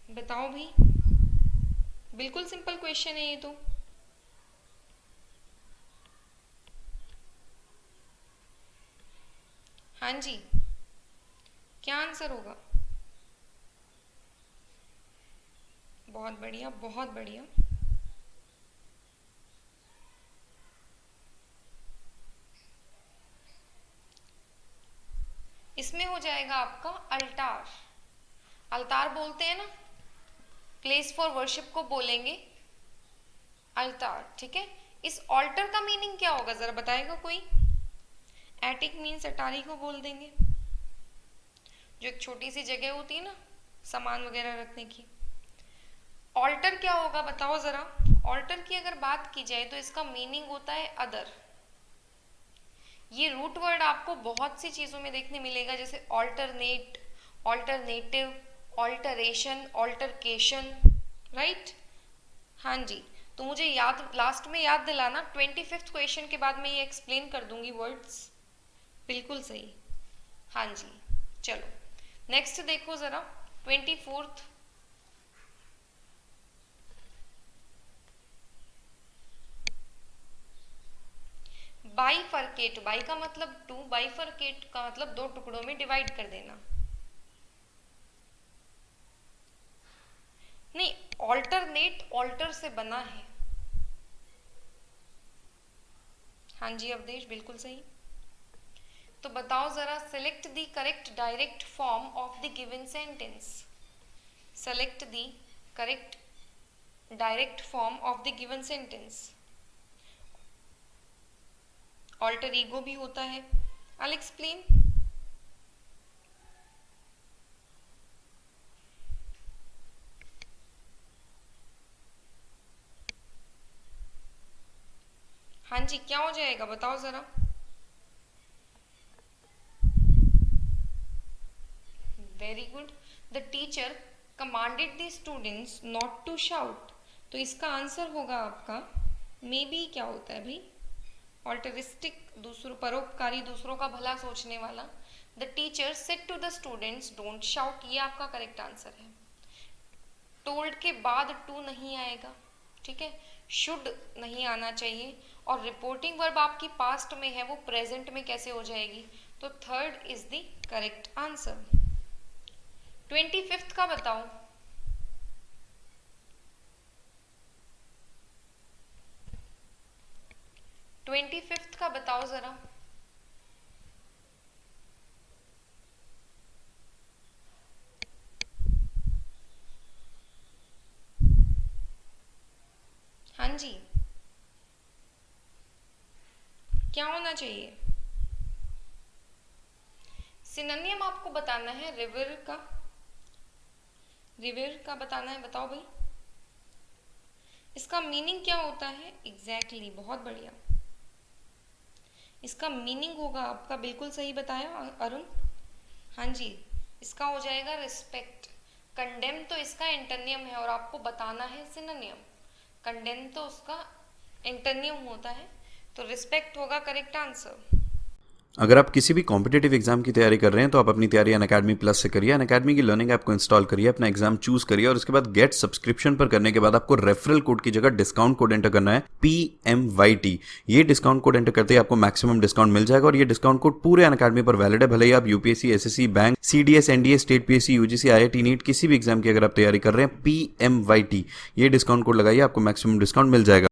बताओ भाई, बिल्कुल सिंपल क्वेश्चन है ये तो। हाँ जी, क्या आंसर होगा? बहुत बढ़िया, बहुत बढ़िया। इसमें हो जाएगा आपका अल्टार। अल्तार बोलते हैं ना, प्लेस फॉर वर्शिप को बोलेंगे अल्तार, ठीक है। इस ऑल्टर का मीनिंग क्या होगा जरा बताएगा कोई? एटिक मीन्स अटारी को बोल देंगे, जो एक छोटी सी जगह होती है ना सामान वगैरह रखने की। ऑल्टर क्या होगा बताओ जरा। ऑल्टर की अगर बात की जाए तो इसका मीनिंग होता है अदर। ये रूट वर्ड आपको बहुत सी चीजों में देखने मिलेगा, जैसे alternate, alternative, alteration, altercation, right. हाँ जी, तो मुझे याद लास्ट में याद दिलाना, 25th क्वेश्चन के बाद मैं ये एक्सप्लेन कर दूंगी वर्ड्स। बिल्कुल सही, हाँ जी। चलो नेक्स्ट देखो जरा 24th। बाइफरकेट, बाई का मतलब 2, बाइफरकेट का मतलब 2 टुकड़ों में डिवाइड कर देना। नहीं, ऑल्टरनेट ऑल्टर से बना है। हाँ जी अवधेश, बिल्कुल सही। तो बताओ जरा, select the correct direct form of the given sentence. Select the correct direct form of the given sentence. Alter ego भी होता है, आई एक्सप्लेन। हाँ जी, क्या हो जाएगा बताओ जरा। Very good. The teacher commanded the students not to shout. तो इसका आंसर होगा आपका मे बी। क्या होता है भाई? ऑल्टरिस्टिक, दूसरों परोपकारी, दूसरों का भला सोचने वाला। The teacher said to the students don't shout, ये आपका करेक्ट आंसर है। टोल्ड के बाद टू नहीं आएगा, ठीक है। शुड नहीं आना चाहिए। और रिपोर्टिंग वर्ब आपकी पास्ट में है, वो प्रेजेंट में कैसे हो जाएगी? तो third is the correct answer. 25th का बताओ। ट्वेंटी फिफ्थ का बताओ जरा। हाँ जी, क्या होना चाहिए? सिनोनिम आपको बताना है रिवर का। रिवर का बताना है, बताओ भाई। इसका मीनिंग क्या होता है? एग्जैक्टली, बहुत बढ़िया। इसका मीनिंग होगा आपका, बिल्कुल सही बताया अरुण। हाँ जी, इसका हो जाएगा रिस्पेक्ट। कंडेम तो इसका एंटोनियम है और आपको बताना है सिनोनिम। कंडेम तो उसका एंटोनियम होता है, तो रिस्पेक्ट होगा करेक्ट आंसर। अगर आप किसी भी कॉम्पिटिटिव एग्जाम की तैयारी कर रहे हैं तो आप अपनी तैयारी अनअकैडमी प्लस से करिए। अनअकैडमी की लर्निंग ऐप को इंस्टॉल करिए, अपना एग्जाम चूज करिए और उसके बाद गेट सब्सक्रिप्शन पर करने के बाद आपको रेफरल कोड की जगह डिस्काउंट कोड एंटर करना है PMYT। ये डिस्काउंट कोड एंटर करते ही आपको मैक्सिमम डिस्काउंट मिल जाएगा और ये डिस्काउंट कोड पूरे अनअकैडमी पर वैलिड है। भले ही आप UPSC, SSC, bank, CDS, NDA, state PSC, UGC, IIT, NEET किसी भी एग्जाम की अगर आप तैयारी कर रहे हैं, PMYT ये डिस्काउंट कोड लगाइए, आपको मैक्सिमम डिस्काउंट मिल जाएगा।